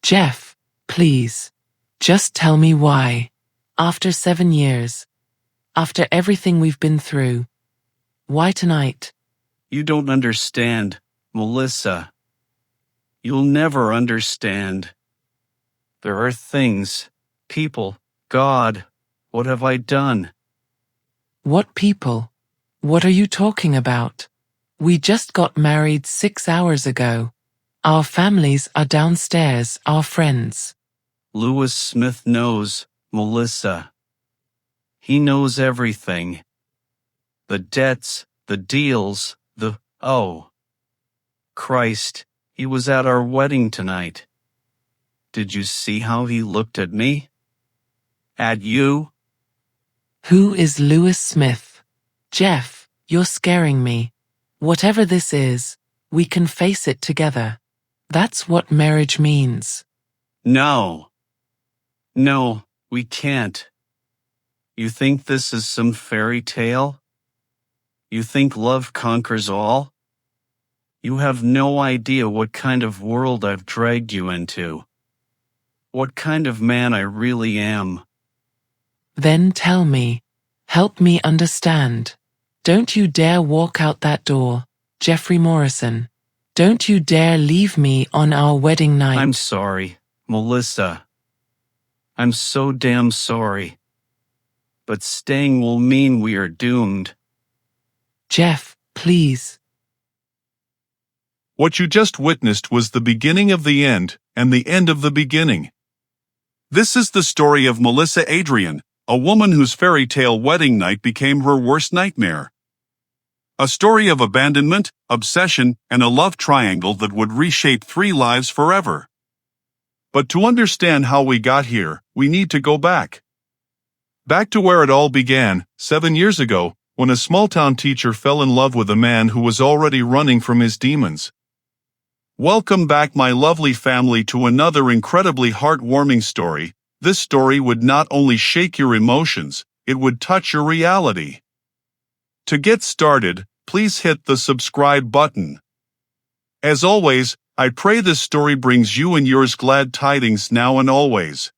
Jeff, please. Just tell me why. After 7 years. After everything we've been through. Why tonight? You don't understand, Melissa. You'll never understand. There are things, people, God, what have I done? What people? What are you talking about? We just got married 6 hours ago. Our families are downstairs, our friends. Lewis Smith knows, Melissa. He knows everything. The debts, the deals, oh. Christ, he was at our wedding tonight. Did you see how he looked at me? At you? Who is Lewis Smith? Jeff, you're scaring me. Whatever this is, we can face it together. That's what marriage means. No. No, we can't. You think this is some fairy tale? You think love conquers all? You have no idea what kind of world I've dragged you into. What kind of man I really am. Then tell me. Help me understand. Don't you dare walk out that door, Jeffrey Morrison. Don't you dare leave me on our wedding night. I'm sorry, Melissa. I'm so damn sorry. But staying will mean we are doomed. Jeff, please. What you just witnessed was the beginning of the end, and the end of the beginning. This is the story of Melissa Adrian, a woman whose fairy tale wedding night became her worst nightmare. A story of abandonment, obsession, and a love triangle that would reshape 3 lives forever. But to understand how we got here, we need to go back. Back to where it all began, 7 years ago, when a small-town teacher fell in love with a man who was already running from his demons. Welcome back, my lovely family, to another incredibly heartwarming story. This story would not only shake your emotions, it would touch your reality. To get started, please hit the subscribe button. As always, I pray this story brings you and yours glad tidings now and always.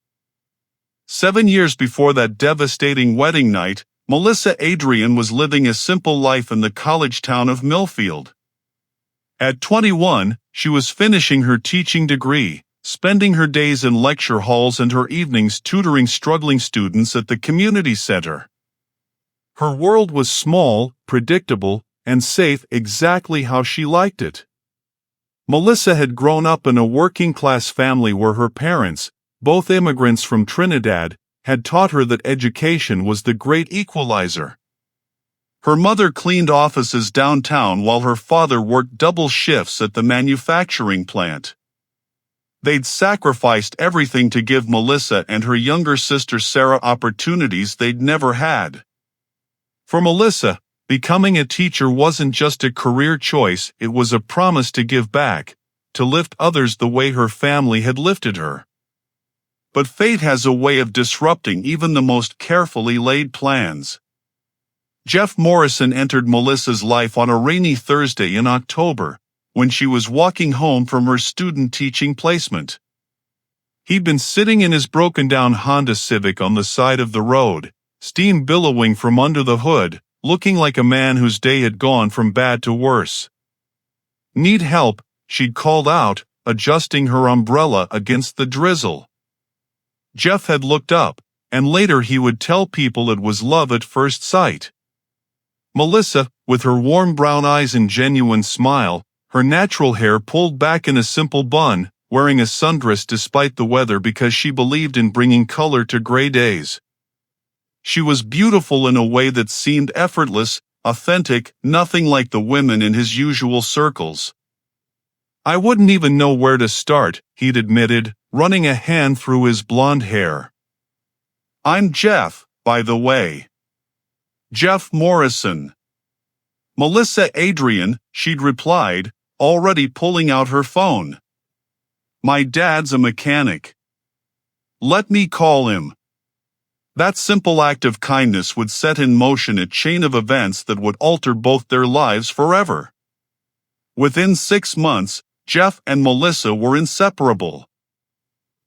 7 years before that devastating wedding night, Melissa Adrian was living a simple life in the college town of Millfield. At 21, she was finishing her teaching degree, spending her days in lecture halls and her evenings tutoring struggling students at the community center. Her world was small, predictable, and safe, exactly how she liked it. Melissa had grown up in a working-class family where her parents, both immigrants from Trinidad, had taught her that education was the great equalizer. Her mother cleaned offices downtown while her father worked double shifts at the manufacturing plant. They'd sacrificed everything to give Melissa and her younger sister Sarah opportunities they'd never had. For Melissa, becoming a teacher wasn't just a career choice, it was a promise to give back, to lift others the way her family had lifted her. But fate has a way of disrupting even the most carefully laid plans. Jeff Morrison entered Melissa's life on a rainy Thursday in October, when she was walking home from her student teaching placement. He'd been sitting in his broken-down Honda Civic on the side of the road, steam billowing from under the hood, looking like a man whose day had gone from bad to worse. "Need help?" she'd called out, adjusting her umbrella against the drizzle. Jeff had looked up, and later he would tell people it was love at first sight. Melissa, with her warm brown eyes and genuine smile, her natural hair pulled back in a simple bun, wearing a sundress despite the weather because she believed in bringing color to gray days. She was beautiful in a way that seemed effortless, authentic, nothing like the women in his usual circles. "I wouldn't even know where to start," he'd admitted, running a hand through his blonde hair. "I'm Jeff, by the way. Jeff Morrison." "Melissa Adrian," she'd replied, already pulling out her phone. "My dad's a mechanic. Let me call him." That simple act of kindness would set in motion a chain of events that would alter both their lives forever. Within 6 months, Jeff and Melissa were inseparable.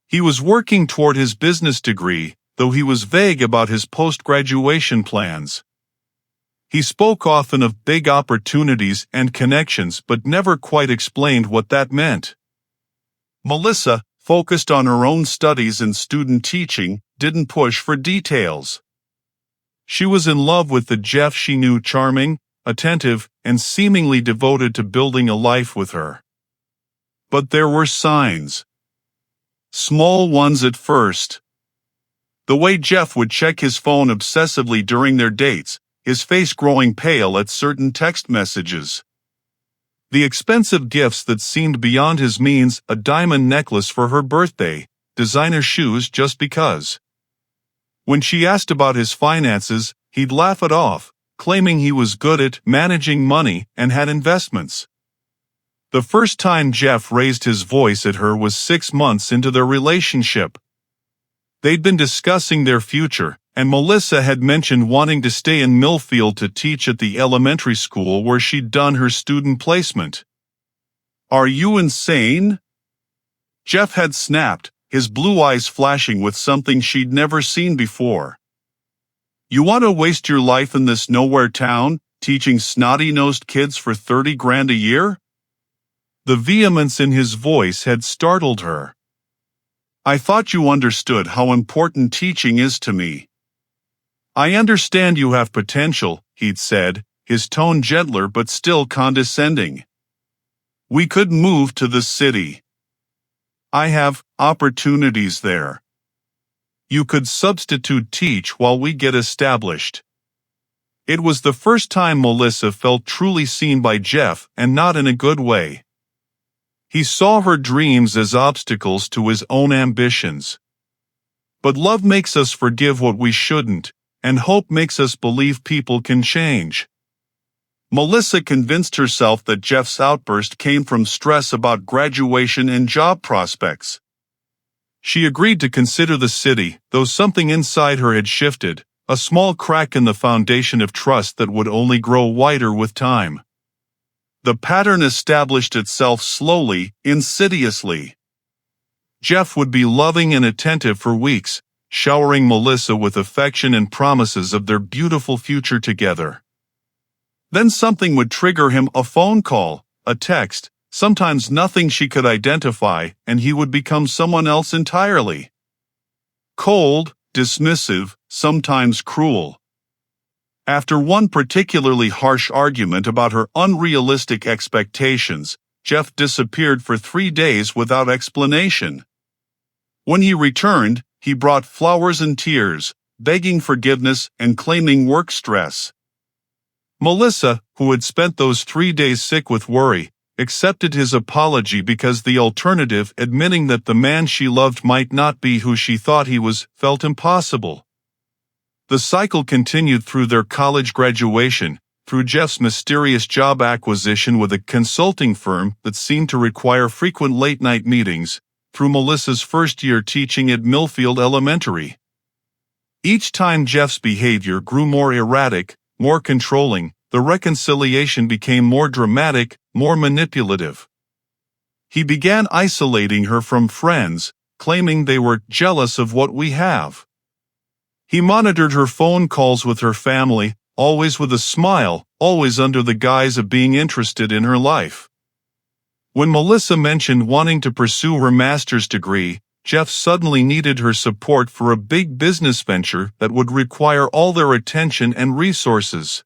He was working toward his business degree, though he was vague about his post-graduation plans. He spoke often of big opportunities and connections but never quite explained what that meant. Melissa, focused on her own studies and student teaching, didn't push for details. She was in love with the Jeff she knew, charming, attentive, and seemingly devoted to building a life with her. But there were signs. Small ones at first. The way Jeff would check his phone obsessively during their dates, his face growing pale at certain text messages. The expensive gifts that seemed beyond his means, a diamond necklace for her birthday, designer shoes just because. When she asked about his finances, he'd laugh it off, claiming he was good at managing money and had investments. The first time Jeff raised his voice at her was 6 months into their relationship. They'd been discussing their future, and Melissa had mentioned wanting to stay in Millfield to teach at the elementary school where she'd done her student placement. "Are you insane?" Jeff had snapped, his blue eyes flashing with something she'd never seen before. "You want to waste your life in this nowhere town, teaching snotty-nosed kids for 30 grand a year?" The vehemence in his voice had startled her. "I thought you understood how important teaching is to me." "I understand you have potential," he'd said, his tone gentler but still condescending. "We could move to the city. I have opportunities there. You could substitute teach while we get established." It was the first time Melissa felt truly seen by Jeff, and not in a good way. He saw her dreams as obstacles to his own ambitions. But love makes us forgive what we shouldn't, and hope makes us believe people can change. Melissa convinced herself that Jeff's outburst came from stress about graduation and job prospects. She agreed to consider the city, though something inside her had shifted, a small crack in the foundation of trust that would only grow wider with time. The pattern established itself slowly, insidiously. Jeff would be loving and attentive for weeks, showering Melissa with affection and promises of their beautiful future together. Then something would trigger him, a phone call, a text, sometimes nothing she could identify, and he would become someone else entirely. Cold, dismissive, sometimes cruel. After one particularly harsh argument about her unrealistic expectations, Jeff disappeared for 3 days without explanation. When he returned, he brought flowers and tears, begging forgiveness and claiming work stress. Melissa, who had spent those 3 days sick with worry, accepted his apology because the alternative, admitting that the man she loved might not be who she thought he was, felt impossible. The cycle continued through their college graduation, through Jeff's mysterious job acquisition with a consulting firm that seemed to require frequent late-night meetings, through Melissa's first year teaching at Millfield Elementary. Each time Jeff's behavior grew more erratic, more controlling, the reconciliation became more dramatic, more manipulative. He began isolating her from friends, claiming they were jealous of what we have. He monitored her phone calls with her family, always with a smile, always under the guise of being interested in her life. When Melissa mentioned wanting to pursue her master's degree, Jeff suddenly needed her support for a big business venture that would require all their attention and resources.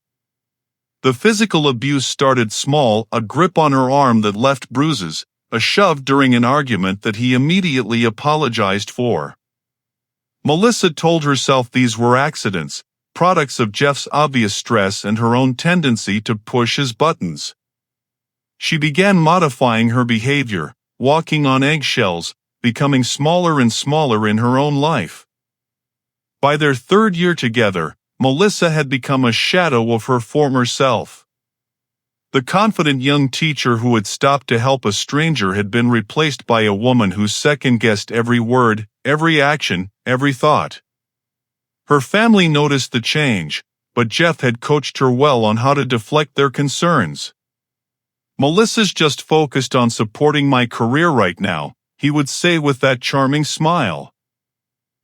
The physical abuse started small, a grip on her arm that left bruises, a shove during an argument that he immediately apologized for. Melissa told herself these were accidents, products of Jeff's obvious stress and her own tendency to push his buttons. She began modifying her behavior, walking on eggshells, becoming smaller and smaller in her own life. By their 3rd year together, Melissa had become a shadow of her former self. The confident young teacher who had stopped to help a stranger had been replaced by a woman who second-guessed every word, every action, every thought. Her family noticed the change, but Jeff had coached her well on how to deflect their concerns. "Melissa's just focused on supporting my career right now," he would say with that charming smile.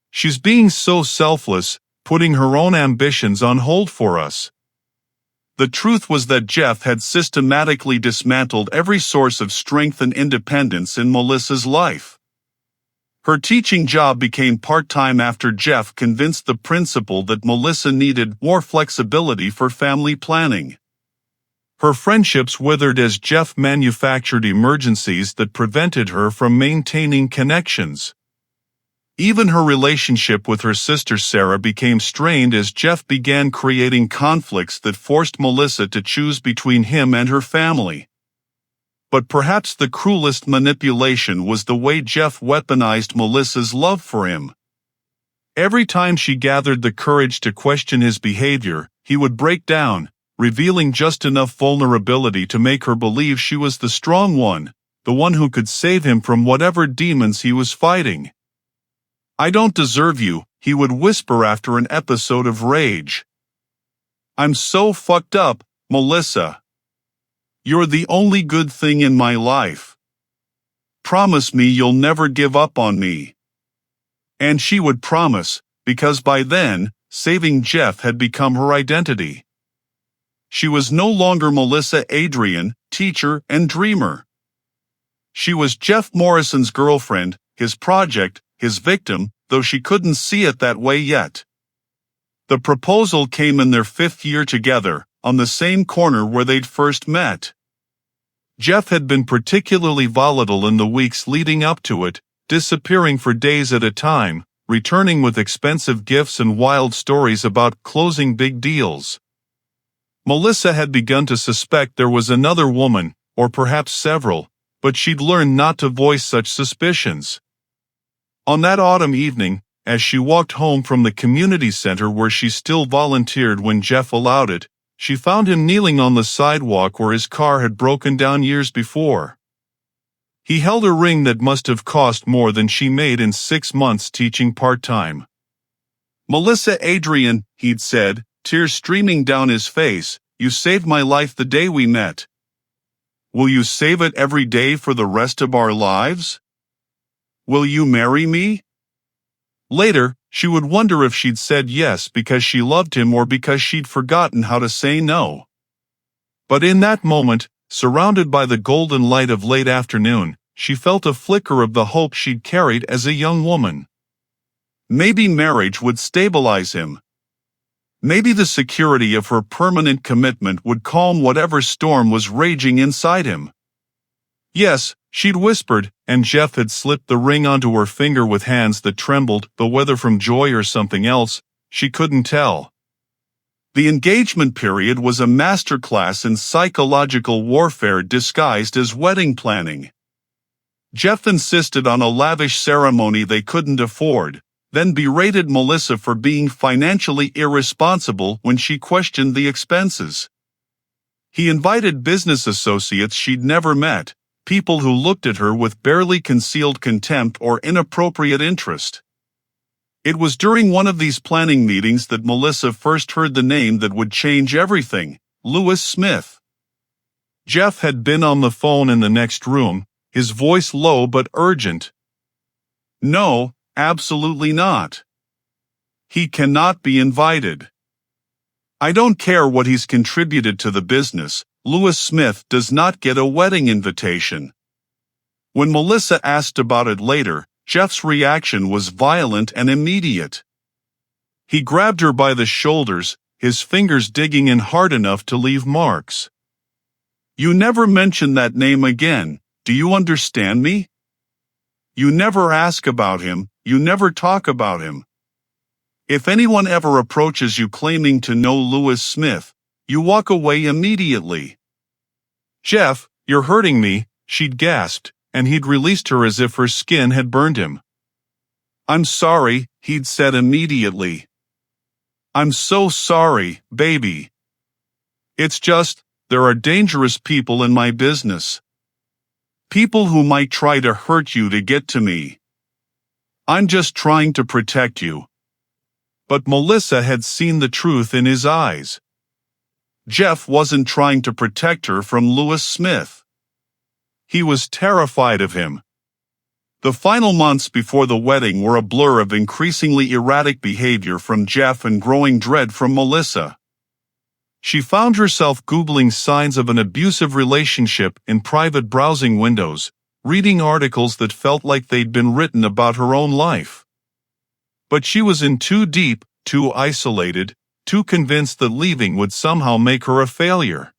She's being so selfless, putting her own ambitions on hold for us. The truth was that Jeff had systematically dismantled every source of strength and independence in Melissa's life. Her teaching job became part-time after Jeff convinced the principal that Melissa needed more flexibility for family planning. Her friendships withered as Jeff manufactured emergencies that prevented her from maintaining connections. Even her relationship with her sister Sarah became strained as Jeff began creating conflicts that forced Melissa to choose between him and her family. But perhaps the cruelest manipulation was the way Jeff weaponized Melissa's love for him. Every time she gathered the courage to question his behavior, he would break down, revealing just enough vulnerability to make her believe she was the strong one, the one who could save him from whatever demons he was fighting. "I don't deserve you," he would whisper after an episode of rage. "I'm so fucked up, Melissa. You're the only good thing in my life. Promise me you'll never give up on me." And she would promise, because by then, saving Jeff had become her identity. She was no longer Melissa Adrian, teacher and dreamer. She was Jeff Morrison's girlfriend, his project, his victim, though she couldn't see it that way yet. The proposal came in their 5th year together, on the same corner where they'd first met. Jeff had been particularly volatile in the weeks leading up to it, disappearing for days at a time, returning with expensive gifts and wild stories about closing big deals. Melissa had begun to suspect there was another woman, or perhaps several, but she'd learned not to voice such suspicions. On that autumn evening, as she walked home from the community center where she still volunteered when Jeff allowed it, she found him kneeling on the sidewalk where his car had broken down years before. He held a ring that must have cost more than she made in 6 months teaching part-time. "Melissa Adrian," he'd said, tears streaming down his face, "you saved my life the day we met. Will you save it every day for the rest of our lives? Will you marry me?" Later, she would wonder if she'd said yes because she loved him or because she'd forgotten how to say no. But in that moment, surrounded by the golden light of late afternoon, she felt a flicker of the hope she'd carried as a young woman. Maybe marriage would stabilize him. Maybe the security of her permanent commitment would calm whatever storm was raging inside him. Yes, she'd whispered, and Jeff had slipped the ring onto her finger with hands that trembled, but whether from joy or something else, she couldn't tell. The engagement period was a masterclass in psychological warfare disguised as wedding planning. Jeff insisted on a lavish ceremony they couldn't afford, then berated Melissa for being financially irresponsible when she questioned the expenses. He invited business associates she'd never met, people who looked at her with barely concealed contempt or inappropriate interest. It was during one of these planning meetings that Melissa first heard the name that would change everything, Lewis Smith. Jeff had been on the phone in the next room, his voice low but urgent. "No, absolutely not. He cannot be invited. I don't care what he's contributed to the business, Lewis Smith does not get a wedding invitation." When Melissa asked about it later, Jeff's reaction was violent and immediate. He grabbed her by the shoulders, his fingers digging in hard enough to leave marks. "You never mention that name again, do you understand me? You never ask about him, you never talk about him. If anyone ever approaches you claiming to know Lewis Smith, you walk away immediately." "Jeff, you're hurting me," she'd gasped, and he'd released her as if her skin had burned him. "I'm sorry," he'd said immediately. "I'm so sorry, baby. It's just, there are dangerous people in my business. People who might try to hurt you to get to me. I'm just trying to protect you." But Melissa had seen the truth in his eyes. Jeff wasn't trying to protect her from Lewis Smith. He was terrified of him. The final months before the wedding were a blur of increasingly erratic behavior from Jeff and growing dread from Melissa. She found herself Googling signs of an abusive relationship in private browsing windows, reading articles that felt like they'd been written about her own life. But she was in too deep, too isolated, too convinced that leaving would somehow make her a failure.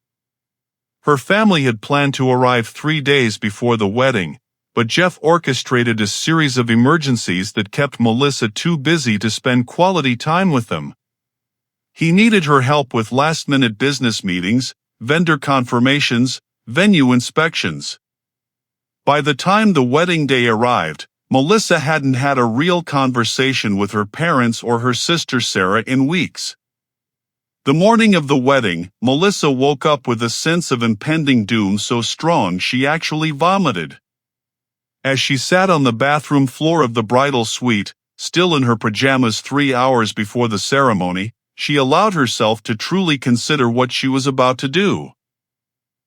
Her family had planned to arrive 3 days before the wedding, but Jeff orchestrated a series of emergencies that kept Melissa too busy to spend quality time with them. He needed her help with last-minute business meetings, vendor confirmations, venue inspections. By the time the wedding day arrived, Melissa hadn't had a real conversation with her parents or her sister Sarah in weeks. The morning of the wedding, Melissa woke up with a sense of impending doom so strong she actually vomited. As she sat on the bathroom floor of the bridal suite, still in her pajamas 3 hours before the ceremony, she allowed herself to truly consider what she was about to do.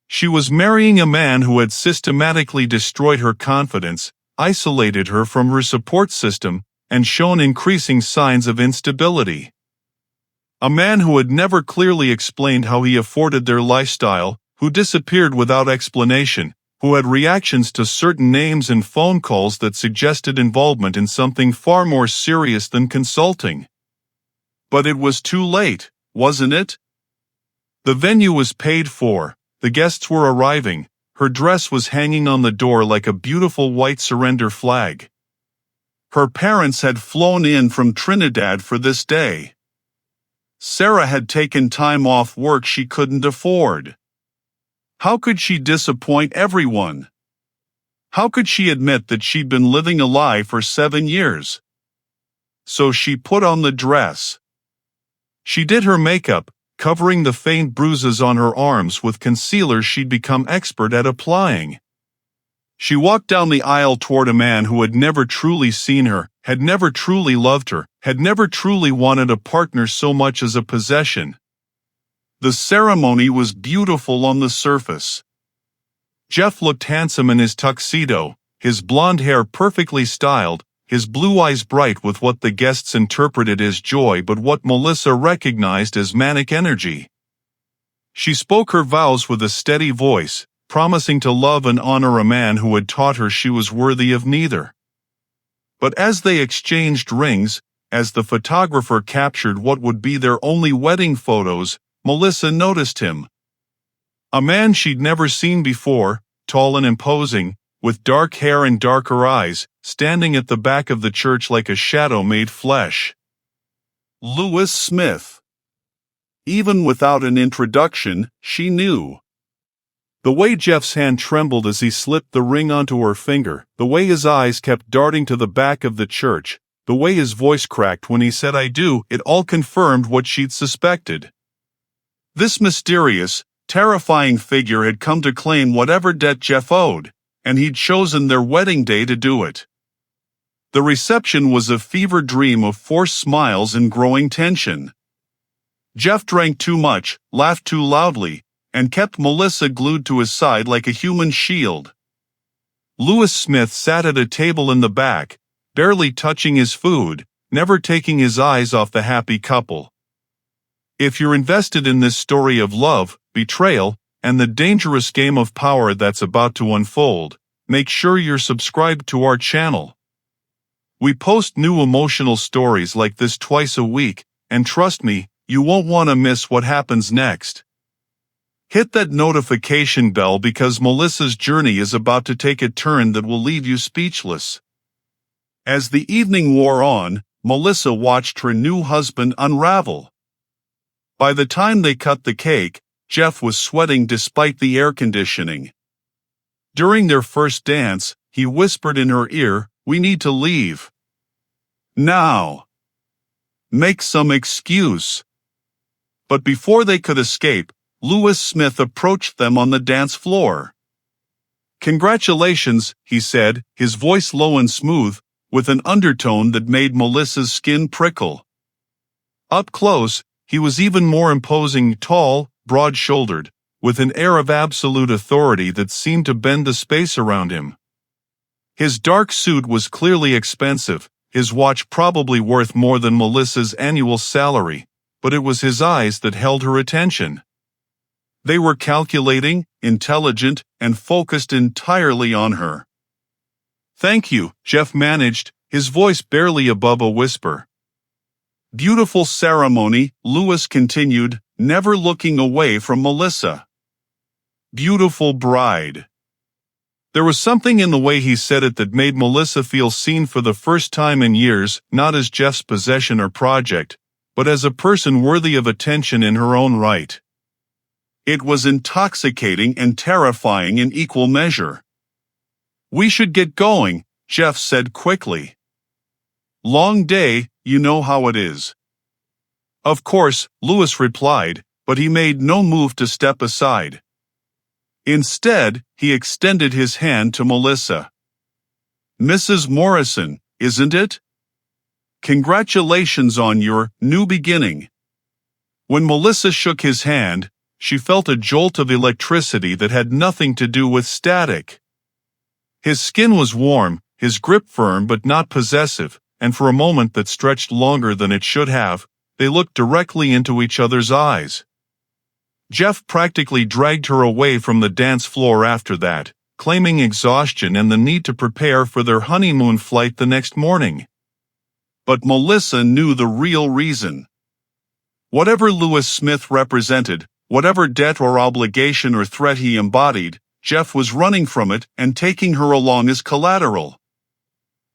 She was marrying a man who had systematically destroyed her confidence, isolated her from her support system, and shown increasing signs of instability. A man who had never clearly explained how he afforded their lifestyle, who disappeared without explanation, who had reactions to certain names and phone calls that suggested involvement in something far more serious than consulting. But it was too late, wasn't it? The venue was paid for, the guests were arriving, her dress was hanging on the door like a beautiful white surrender flag. Her parents had flown in from Trinidad for this day. Sarah had taken time off work she couldn't afford. How could she disappoint everyone? How could she admit that she'd been living a lie for 7 years? So she put on the dress. She did her makeup, covering the faint bruises on her arms with concealer she'd become expert at applying. She walked down the aisle toward a man who had never truly seen her, had never truly loved her, had never truly wanted a partner so much as a possession. The ceremony was beautiful on the surface. Jeff looked handsome in his tuxedo, his blonde hair perfectly styled, his blue eyes bright with what the guests interpreted as joy but what Melissa recognized as manic energy. She spoke her vows with a steady voice, promising to love and honor a man who had taught her she was worthy of neither. But as they exchanged rings, as the photographer captured what would be their only wedding photos, Melissa noticed him. A man she'd never seen before, tall and imposing, with dark hair and darker eyes, standing at the back of the church like a shadow made flesh. Lewis Smith. Even without an introduction, she knew. The way Jeff's hand trembled as he slipped the ring onto her finger, the way his eyes kept darting to the back of the church, the way his voice cracked when he said "I do," it all confirmed what she'd suspected. This mysterious, terrifying figure had come to claim whatever debt Jeff owed, and he'd chosen their wedding day to do it. The reception was a fever dream of forced smiles and growing tension. Jeff drank too much, laughed too loudly, and kept Melissa glued to his side like a human shield. Lewis Smith sat at a table in the back, barely touching his food, never taking his eyes off the happy couple. If you're invested in this story of love, betrayal, and the dangerous game of power that's about to unfold, make sure you're subscribed to our channel. We post new emotional stories like this twice a week, and trust me, you won't want to miss what happens next. Hit that notification bell because Melissa's journey is about to take a turn that will leave you speechless. As the evening wore on, Melissa watched her new husband unravel. By the time they cut the cake, Jeff was sweating despite the air conditioning. During their first dance, he whispered in her ear, "We need to leave. Now. Make some excuse." But before they could escape, Lewis Smith approached them on the dance floor. "Congratulations," he said, his voice low and smooth, with an undertone that made Melissa's skin prickle. Up close, he was even more imposing, tall, broad-shouldered, with an air of absolute authority that seemed to bend the space around him. His dark suit was clearly expensive, his watch probably worth more than Melissa's annual salary, but it was his eyes that held her attention. They were calculating, intelligent, and focused entirely on her. "Thank you," Jeff managed, his voice barely above a whisper. "Beautiful ceremony," Lewis continued, never looking away from Melissa. "Beautiful bride." There was something in the way he said it that made Melissa feel seen for the first time in years, not as Jeff's possession or project, but as a person worthy of attention in her own right. It was intoxicating and terrifying in equal measure. "We should get going," Jeff said quickly. "Long day, you know how it is." "Of course," Lewis replied, but he made no move to step aside. Instead, he extended his hand to Melissa. "Mrs. Morrison, isn't it? Congratulations on your new beginning." When Melissa shook his hand, she felt a jolt of electricity that had nothing to do with static. His skin was warm, his grip firm but not possessive, and for a moment that stretched longer than it should have, they looked directly into each other's eyes. Jeff practically dragged her away from the dance floor after that, claiming exhaustion and the need to prepare for their honeymoon flight the next morning. But Melissa knew the real reason. Whatever Lewis Smith represented, whatever debt or obligation or threat he embodied, Jeff was running from it and taking her along as collateral.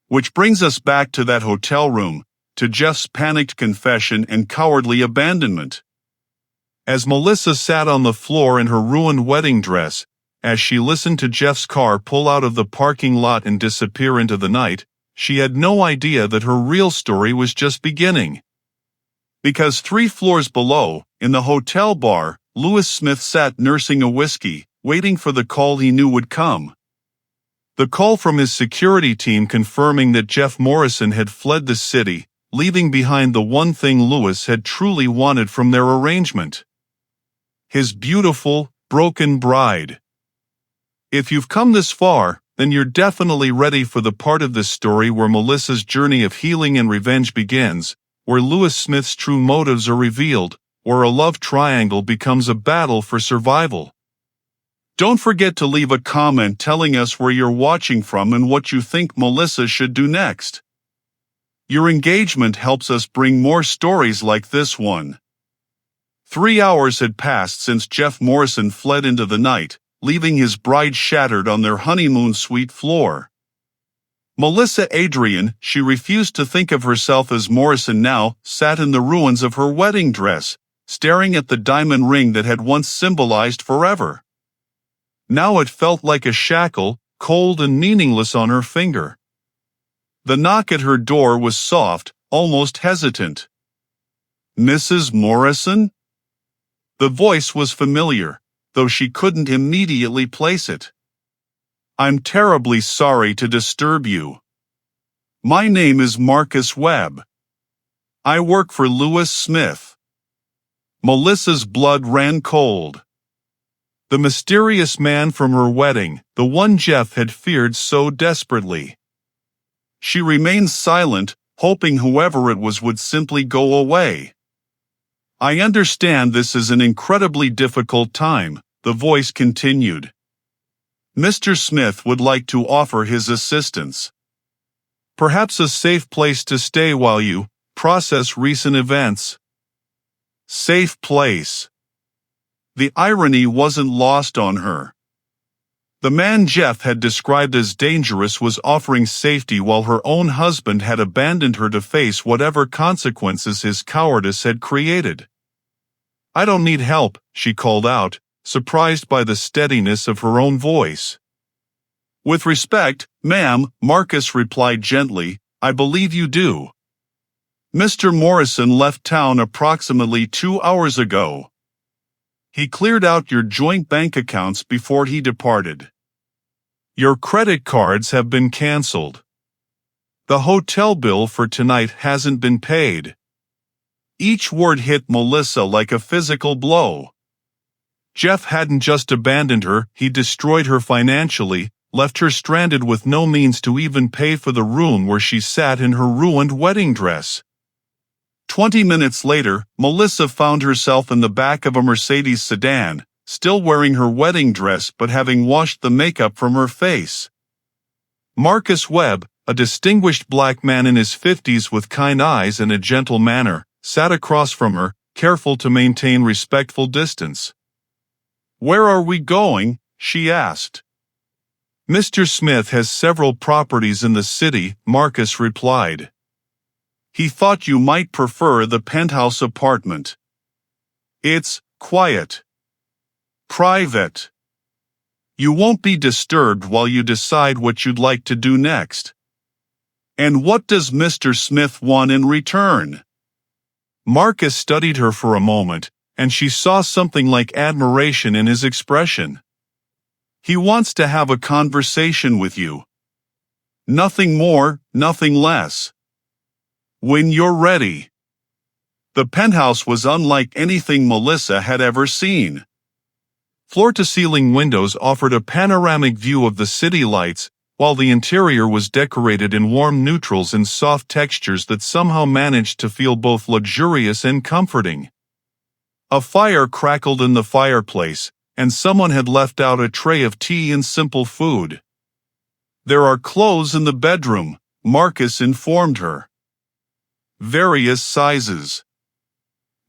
Which brings us back to that hotel room, to Jeff's panicked confession and cowardly abandonment. As Melissa sat on the floor in her ruined wedding dress, as she listened to Jeff's car pull out of the parking lot and disappear into the night, she had no idea that her real story was just beginning. Because 3 floors below, in the hotel bar, Lewis Smith sat nursing a whiskey, waiting for the call he knew would come. The call from his security team confirming that Jeff Morrison had fled the city, leaving behind the one thing Lewis had truly wanted from their arrangement. His beautiful, broken bride. If you've come this far, then you're definitely ready for the part of this story where Melissa's journey of healing and revenge begins, where Lewis Smith's true motives are revealed, where a love triangle becomes a battle for survival. Don't forget to leave a comment telling us where you're watching from and what you think Melissa should do next. Your engagement helps us bring more stories like this one. 3 hours had passed since Jeff Morrison fled into the night, leaving his bride shattered on their honeymoon suite floor. Melissa Adrian, she refused to think of herself as Morrison now, sat in the ruins of her wedding dress, staring at the diamond ring that had once symbolized forever. Now it felt like a shackle, cold and meaningless on her finger. The knock at her door was soft, almost hesitant. "Mrs. Morrison?" The voice was familiar, though she couldn't immediately place it. "I'm terribly sorry to disturb you. My name is Marcus Webb. I work for Lewis Smith." Melissa's blood ran cold. The mysterious man from her wedding, the one Jeff had feared so desperately. She remained silent, hoping whoever it was would simply go away. "I understand this is an incredibly difficult time," the voice continued. "Mr. Smith would like to offer his assistance. Perhaps a safe place to stay while you process recent events." Safe place. The irony wasn't lost on her. The man Jeff had described as dangerous was offering safety while her own husband had abandoned her to face whatever consequences his cowardice had created. "I don't need help," she called out, surprised by the steadiness of her own voice. "With respect, ma'am," Marcus replied gently, "I believe you do. Mr. Morrison left town approximately 2 hours ago. He cleared out your joint bank accounts before he departed. Your credit cards have been canceled. The hotel bill for tonight hasn't been paid." Each word hit Melissa like a physical blow. Jeff hadn't just abandoned her, he destroyed her financially, left her stranded with no means to even pay for the room where she sat in her ruined wedding dress. 20 minutes later, Melissa found herself in the back of a Mercedes sedan, still wearing her wedding dress but having washed the makeup from her face. Marcus Webb, a distinguished black man in his 50s with kind eyes and a gentle manner, sat across from her, careful to maintain respectful distance. "Where are we going?" she asked. "Mr. Smith has several properties in the city," Marcus replied. "He thought you might prefer the penthouse apartment. It's quiet. Private. You won't be disturbed while you decide what you'd like to do next. And what does Mr. Smith want in return?" Marcus studied her for a moment, and she saw something like admiration in his expression. "He wants to have a conversation with you. Nothing more, nothing less. When you're ready." The penthouse was unlike anything Melissa had ever seen. Floor-to-ceiling windows offered a panoramic view of the city lights, while the interior was decorated in warm neutrals and soft textures that somehow managed to feel both luxurious and comforting. A fire crackled in the fireplace, and someone had left out a tray of tea and simple food. "There are clothes in the bedroom," Marcus informed her. "Various sizes.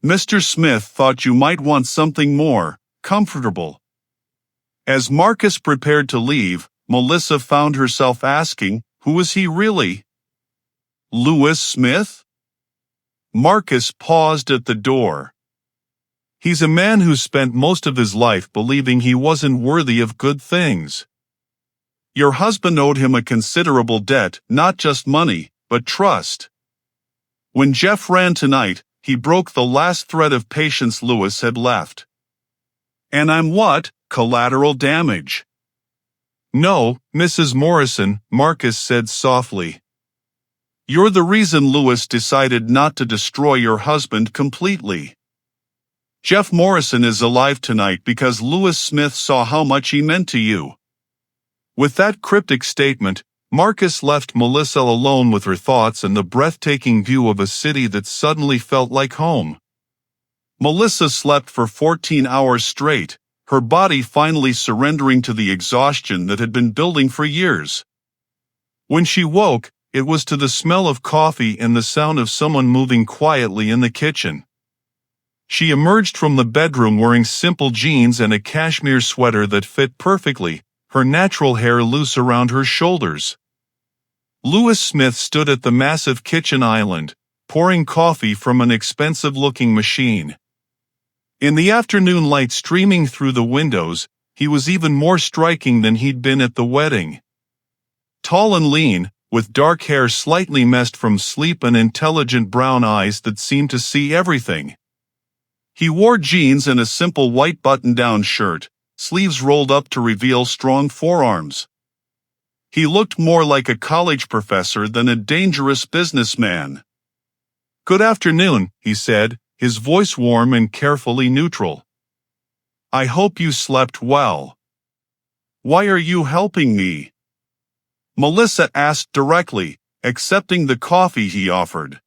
Mr. Smith thought you might want something more comfortable." As Marcus prepared to leave, Melissa found herself asking, who is he really? Louis Smith? Marcus paused at the door. "He's a man who spent most of his life believing he wasn't worthy of good things. Your husband owed him a considerable debt, not just money, but trust. When Jeff ran tonight, he broke the last thread of patience Louis had left. And I'm what? Collateral damage." "No, Mrs. Morrison," Marcus said softly. "You're the reason Louis decided not to destroy your husband completely. Jeff Morrison is alive tonight because Louis Smith saw how much he meant to you." With that cryptic statement, Marcus left Melissa alone with her thoughts and the breathtaking view of a city that suddenly felt like home. Melissa slept for 14 hours straight, her body finally surrendering to the exhaustion that had been building for years. When she woke, it was to the smell of coffee and the sound of someone moving quietly in the kitchen. She emerged from the bedroom wearing simple jeans and a cashmere sweater that fit perfectly, her natural hair loose around her shoulders. Louis Smith stood at the massive kitchen island, pouring coffee from an expensive-looking machine. In the afternoon light streaming through the windows, he was even more striking than he'd been at the wedding. Tall and lean, with dark hair slightly messed from sleep and intelligent brown eyes that seemed to see everything. He wore jeans and a simple white button-down shirt, sleeves rolled up to reveal strong forearms. He looked more like a college professor than a dangerous businessman. "Good afternoon," he said, his voice warm and carefully neutral. "I hope you slept well. Why are you helping me?" Melissa asked directly, accepting the coffee he offered.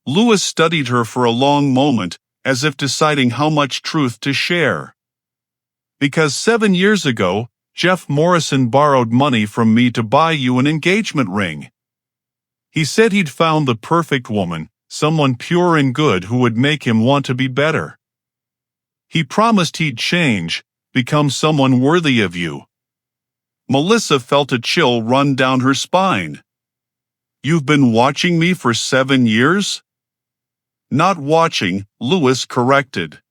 Louis studied her for a long moment, as if deciding how much truth to share. "Because 7 years ago, Jeff Morrison borrowed money from me to buy you an engagement ring. He said he'd found the perfect woman, someone pure and good who would make him want to be better. He promised he'd change, become someone worthy of you." Melissa felt a chill run down her spine. "You've been watching me for 7 years?" "Not watching," Louis corrected.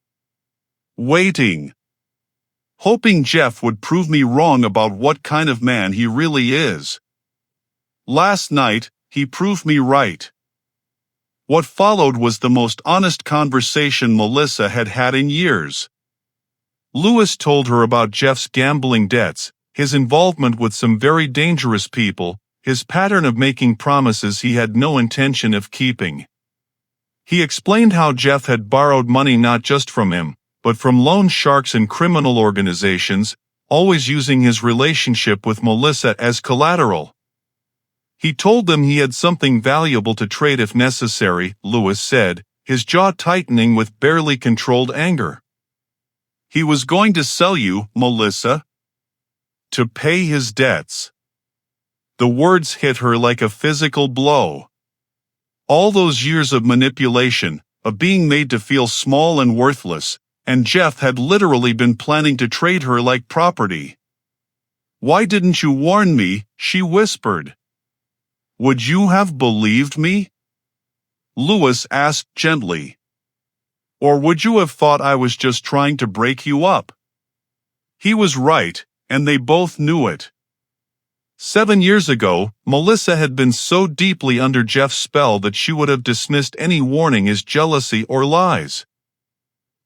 "Waiting. Hoping Jeff would prove me wrong about what kind of man he really is. Last night, he proved me right." What followed was the most honest conversation Melissa had had in years. Louis told her about Jeff's gambling debts, his involvement with some very dangerous people, his pattern of making promises he had no intention of keeping. He explained how Jeff had borrowed money not just from him, but from loan sharks and criminal organizations, always using his relationship with Melissa as collateral. He told them he had something valuable to trade if necessary, Lewis said, his jaw tightening with barely controlled anger. He was going to sell you, Melissa, to pay his debts. The words hit her like a physical blow. All those years of manipulation, of being made to feel small and worthless, and Jeff had literally been planning to trade her like property. "Why didn't you warn me?" she whispered. "Would you have believed me?" Lewis asked gently. "Or would you have thought I was just trying to break you up?" He was right, and they both knew it. 7 years ago, Melissa had been so deeply under Jeff's spell that she would have dismissed any warning as jealousy or lies.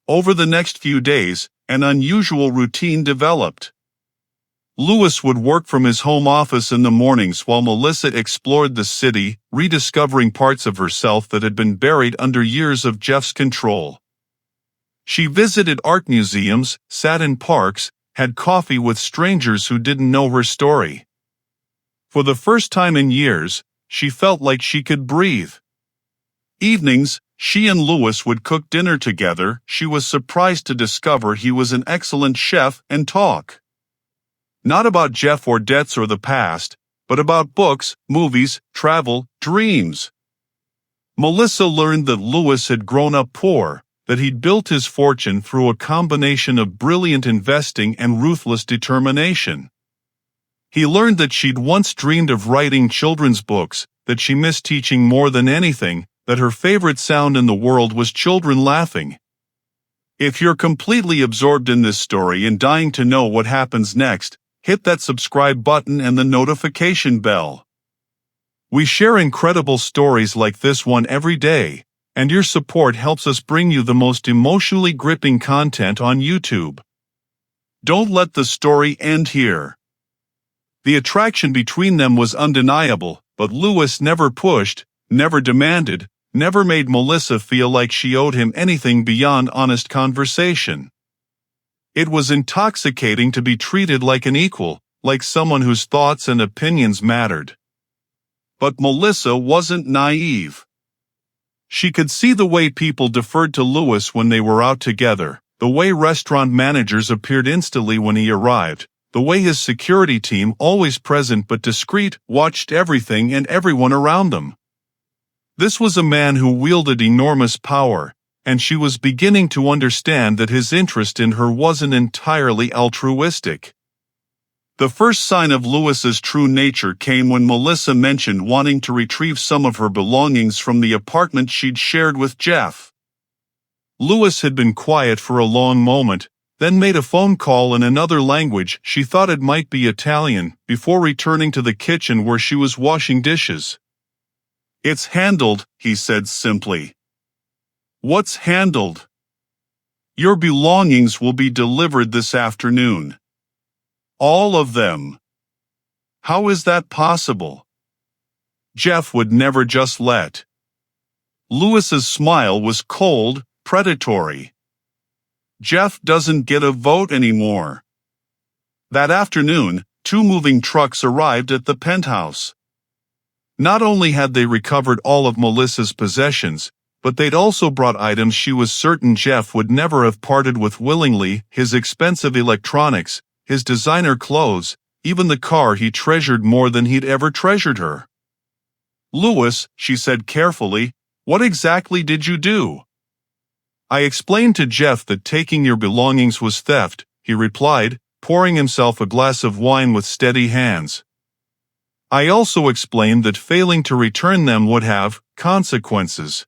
Over the next few days, an unusual routine developed. Lewis would work from his home office in the mornings while Melissa explored the city, rediscovering parts of herself that had been buried under years of Jeff's control. She visited art museums, sat in parks, had coffee with strangers who didn't know her story. For the first time in years, she felt like she could breathe. Evenings, she and Lewis would cook dinner together. She was surprised to discover he was an excellent chef and talk. Not about Jeff or debts or the past, but about books, movies, travel, dreams. Melissa learned that Lewis had grown up poor, that he'd built his fortune through a combination of brilliant investing and ruthless determination. He learned that she'd once dreamed of writing children's books, that she missed teaching more than anything, that her favorite sound in the world was children laughing. If you're completely absorbed in this story and dying to know what happens next, hit that subscribe button and the notification bell. We share incredible stories like this one every day, and your support helps us bring you the most emotionally gripping content on YouTube. Don't let the story end here. The attraction between them was undeniable, but Lewis never pushed, never demanded, never made Melissa feel like she owed him anything beyond honest conversation. It was intoxicating to be treated like an equal, like someone whose thoughts and opinions mattered. But Melissa wasn't naive. She could see the way people deferred to Lewis when they were out together, the way restaurant managers appeared instantly when he arrived, the way his security team, always present but discreet, watched everything and everyone around them. This was a man who wielded enormous power, and she was beginning to understand that his interest in her wasn't entirely altruistic. The first sign of Lewis's true nature came when Melissa mentioned wanting to retrieve some of her belongings from the apartment she'd shared with Jeff. Lewis had been quiet for a long moment, then made a phone call in another language. She thought it might be Italian, before returning to the kitchen where she was washing dishes. "It's handled," he said simply. "What's handled?" "Your belongings will be delivered this afternoon." "All of them." "How is that possible?" "Jeff would never just let." Lewis's smile was cold, predatory. "Jeff doesn't get a vote anymore." That afternoon, 2 moving trucks arrived at the penthouse. Not only had they recovered all of Melissa's possessions, but they'd also brought items she was certain Jeff would never have parted with willingly: his expensive electronics, his designer clothes, even the car he treasured more than he'd ever treasured her. "Lewis," she said carefully, "what exactly did you do?" "I explained to Jeff that taking your belongings was theft," he replied, pouring himself a glass of wine with steady hands. "I also explained that failing to return them would have consequences."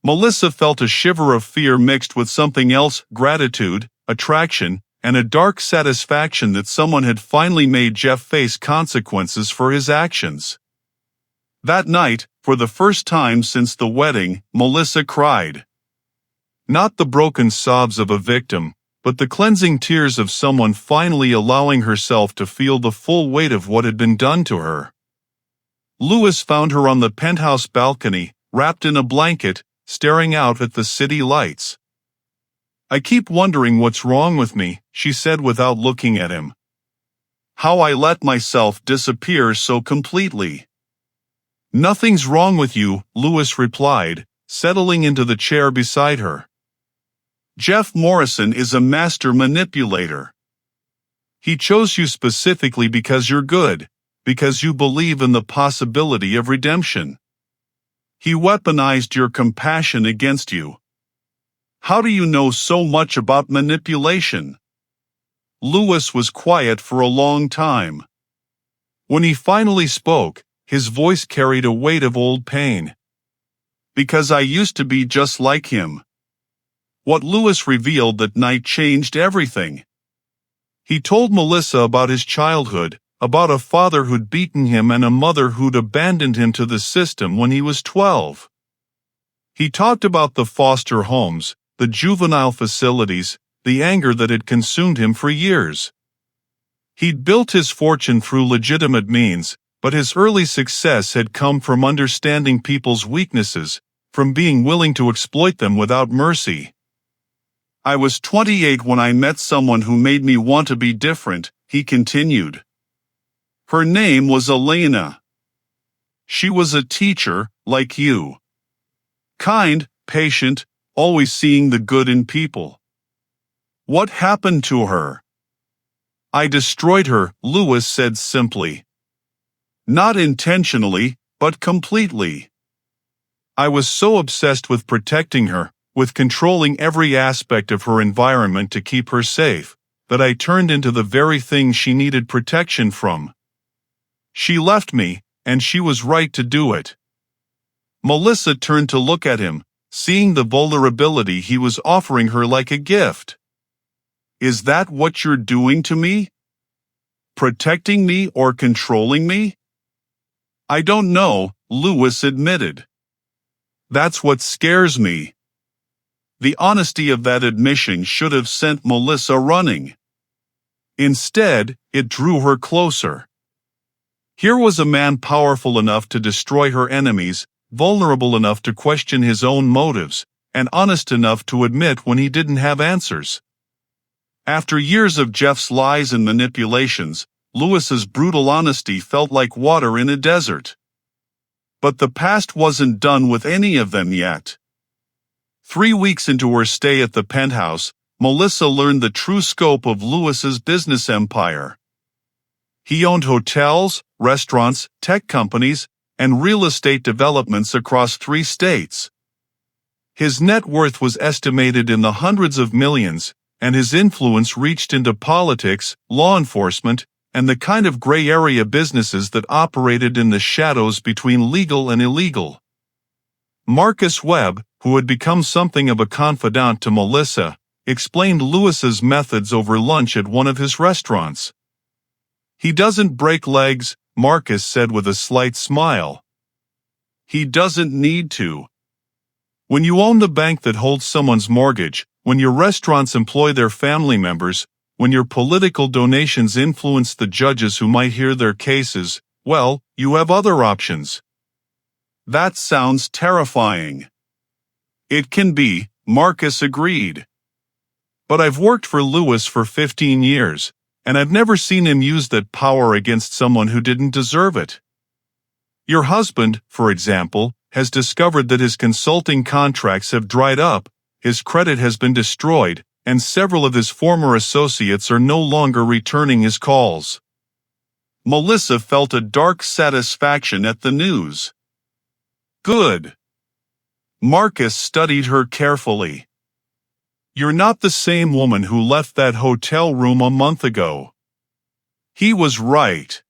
Melissa felt a shiver of fear mixed with something else: gratitude, attraction, and a dark satisfaction that someone had finally made Jeff face consequences for his actions. That night, for the first time since the wedding, Melissa cried. Not the broken sobs of a victim, but the cleansing tears of someone finally allowing herself to feel the full weight of what had been done to her. Lewis found her on the penthouse balcony, wrapped in a blanket, staring out at the city lights. I keep wondering what's wrong with me, she said without looking at him. How I let myself disappear so completely. Nothing's wrong with you, Lewis replied, settling into the chair beside her. Jeff Morrison is a master manipulator. He chose you specifically because you're good, because you believe in the possibility of redemption. He weaponized your compassion against you. How do you know so much about manipulation? Lewis was quiet for a long time. When he finally spoke, his voice carried a weight of old pain. Because I used to be just like him. What Lewis revealed that night changed everything. He told Melissa about his childhood, about a father who'd beaten him and a mother who'd abandoned him to the system when he was 12. He talked about the foster homes, the juvenile facilities, the anger that had consumed him for years. He'd built his fortune through legitimate means, but his early success had come from understanding people's weaknesses, from being willing to exploit them without mercy. I was 28 when I met someone who made me want to be different, he continued. Her name was Elena. She was a teacher, like you. Kind, patient, always seeing the good in people. What happened to her? I destroyed her, Lewis said simply. Not intentionally, but completely. I was so obsessed with protecting her, with controlling every aspect of her environment to keep her safe, that I turned into the very thing she needed protection from. She left me, and she was right to do it. Melissa turned to look at him, seeing the vulnerability he was offering her like a gift. Is that what you're doing to me? Protecting me or controlling me? I don't know, Lewis admitted. That's what scares me. The honesty of that admission should have sent Melissa running. Instead, it drew her closer. Here was a man powerful enough to destroy her enemies, vulnerable enough to question his own motives, and honest enough to admit when he didn't have answers. After years of Jeff's lies and manipulations, Lewis's brutal honesty felt like water in a desert. But the past wasn't done with any of them yet. 3 weeks into her stay at the penthouse, Melissa learned the true scope of Lewis's business empire. He owned hotels, restaurants, tech companies, and real estate developments across 3 states. His net worth was estimated in the hundreds of millions, and his influence reached into politics, law enforcement, and the kind of gray area businesses that operated in the shadows between legal and illegal. Marcus Webb, who had become something of a confidant to Melissa, explained Lewis's methods over lunch at one of his restaurants. He doesn't break legs, Marcus said with a slight smile. He doesn't need to. When you own the bank that holds someone's mortgage, when your restaurants employ their family members, when your political donations influence the judges who might hear their cases, well, you have other options. That sounds terrifying. It can be, Marcus agreed. But I've worked for Lewis for 15 years, and I've never seen him use that power against someone who didn't deserve it. Your husband, for example, has discovered that his consulting contracts have dried up, his credit has been destroyed, and several of his former associates are no longer returning his calls. Melissa felt a dark satisfaction at the news. Good. Marcus studied her carefully. You're not the same woman who left that hotel room a month ago. He was right.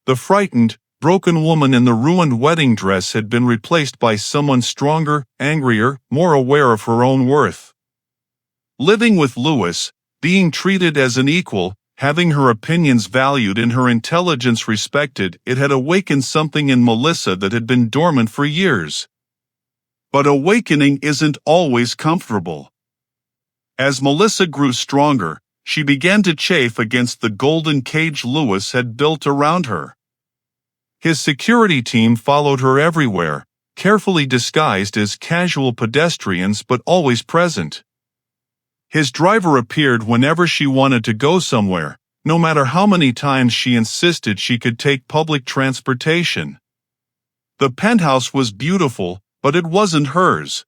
The frightened, broken woman in the ruined wedding dress had been replaced by someone stronger, angrier, more aware of her own worth. Living with Lewis, being treated as an equal, having her opinions valued and her intelligence respected, it had awakened something in Melissa that had been dormant for years. But awakening isn't always comfortable. As Melissa grew stronger, she began to chafe against the golden cage Lewis had built around her. His security team followed her everywhere, carefully disguised as casual pedestrians but always present. His driver appeared whenever she wanted to go somewhere, no matter how many times she insisted she could take public transportation. The penthouse was beautiful, but it wasn't hers.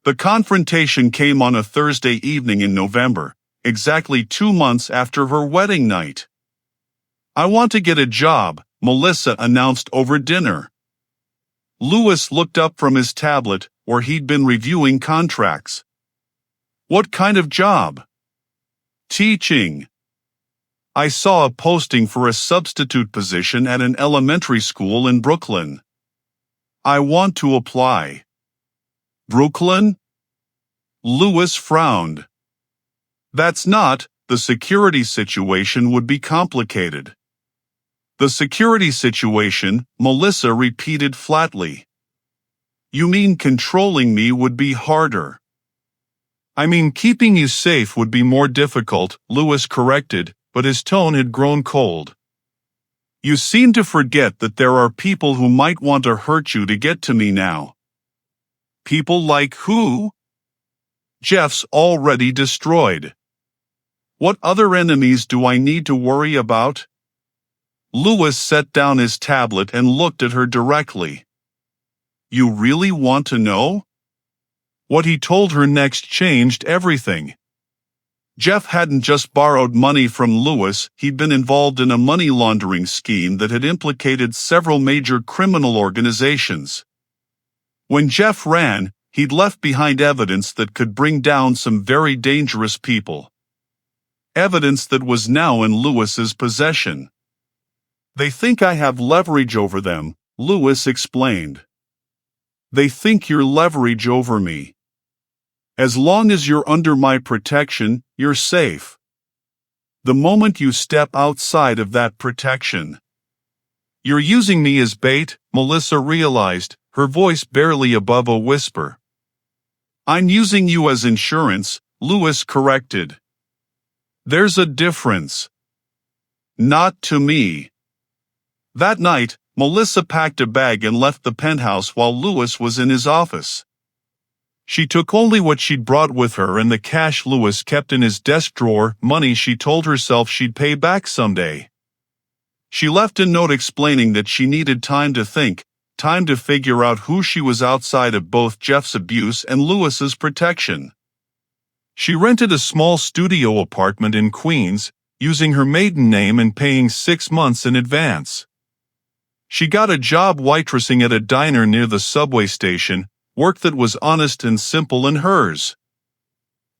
The confrontation came on a Thursday evening in November, exactly 2 months after her wedding night. "I want to get a job," Melissa announced over dinner. Louis looked up from his tablet, where he'd been reviewing contracts. "What kind of job?" "Teaching. I saw a posting for a substitute position at an elementary school in Brooklyn. I want to apply." "Brooklyn?" Louis frowned. "That's not, the security situation would be complicated." "The security situation," Melissa repeated flatly. "You mean controlling me would be harder?" "I mean keeping you safe would be more difficult," Louis corrected, but his tone had grown cold. "You seem to forget that there are people who might want to hurt you to get to me now." "People like who?" "Jeff's already destroyed. What other enemies do I need to worry about?" Louis set down his tablet and looked at her directly. "You really want to know?" What he told her next changed everything. Jeff hadn't just borrowed money from Louis, he'd been involved in a money laundering scheme that had implicated several major criminal organizations. When Jeff ran, he'd left behind evidence that could bring down some very dangerous people. Evidence that was now in Louis's possession. "They think I have leverage over them," Louis explained. "They think you're leverage over me. As long as you're under my protection, you're safe. The moment you step outside of that protection..." "You're using me as bait," Melissa realized, her voice barely above a whisper. "I'm using you as insurance," Louis corrected. "There's a difference." "Not to me." That night, Melissa packed a bag and left the penthouse while Louis was in his office. She took only what she'd brought with her and the cash Louis kept in his desk drawer, money she told herself she'd pay back someday. She left a note explaining that she needed time to think, time to figure out who she was outside of both Jeff's abuse and Louis's protection. She rented a small studio apartment in Queens, using her maiden name and paying 6 months in advance. She got a job waitressing at a diner near the subway station, work that was honest and simple and hers.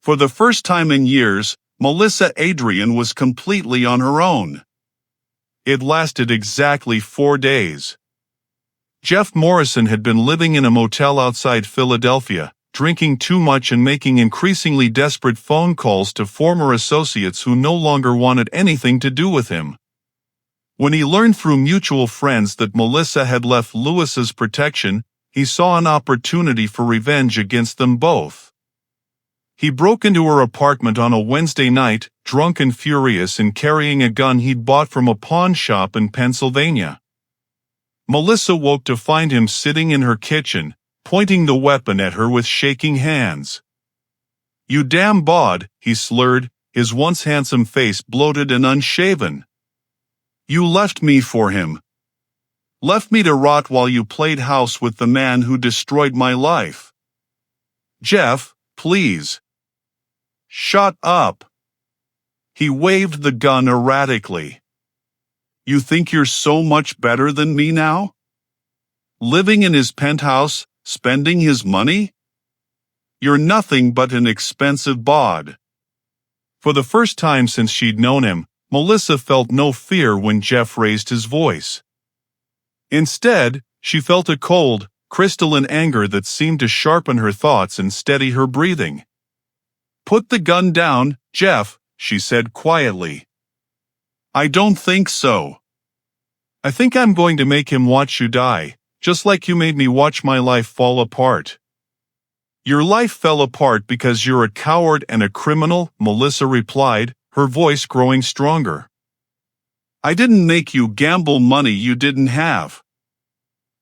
For the first time in years, Melissa Adrian was completely on her own. It lasted exactly 4 days. Jeff Morrison had been living in a motel outside Philadelphia, drinking too much and making increasingly desperate phone calls to former associates who no longer wanted anything to do with him. When he learned through mutual friends that Melissa had left Louis's protection, he saw an opportunity for revenge against them both. He broke into her apartment on a Wednesday night, drunk and furious and carrying a gun he'd bought from a pawn shop in Pennsylvania. Melissa woke to find him sitting in her kitchen, pointing the weapon at her with shaking hands. "You damn bod," he slurred, his once handsome face bloated and unshaven. "You left me for him. Left me to rot while you played house with the man who destroyed my life. Jeff, please. Shut up." He waved the gun erratically. "You think you're so much better than me now? Living in his penthouse, spending his money? You're nothing but an expensive bod." For the first time since she'd known him, Melissa felt no fear when Jeff raised his voice. Instead, she felt a cold, crystalline anger that seemed to sharpen her thoughts and steady her breathing. "Put the gun down, Jeff," she said quietly. "I don't think so. I think I'm going to make him watch you die, just like you made me watch my life fall apart." "Your life fell apart because you're a coward and a criminal," Melissa replied, her voice growing stronger. "I didn't make you gamble money you didn't have.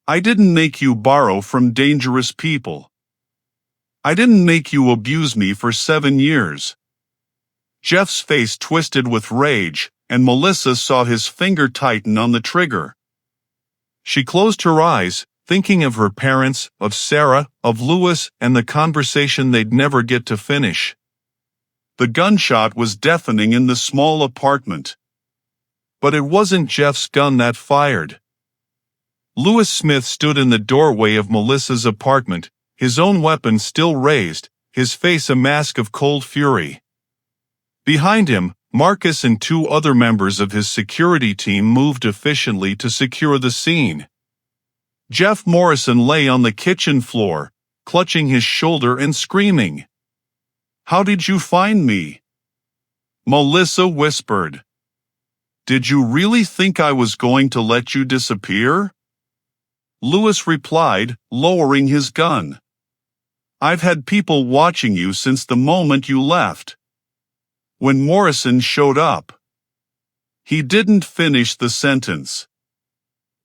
I didn't make you borrow from dangerous people. I didn't make you abuse me for 7 years." Jeff's face twisted with rage, and Melissa saw his finger tighten on the trigger. She closed her eyes, thinking of her parents, of Sarah, of Louis, and the conversation they'd never get to finish. The gunshot was deafening in the small apartment. But it wasn't Jeff's gun that fired. Louis Smith stood in the doorway of Melissa's apartment, his own weapon still raised, his face a mask of cold fury. Behind him, Marcus and 2 other members of his security team moved efficiently to secure the scene. Jeff Morrison lay on the kitchen floor, clutching his shoulder and screaming. "How did you find me?" Melissa whispered. "Did you really think I was going to let you disappear?" Louis replied, lowering his gun. "I've had people watching you since the moment you left." When Morrison showed up, he didn't finish the sentence.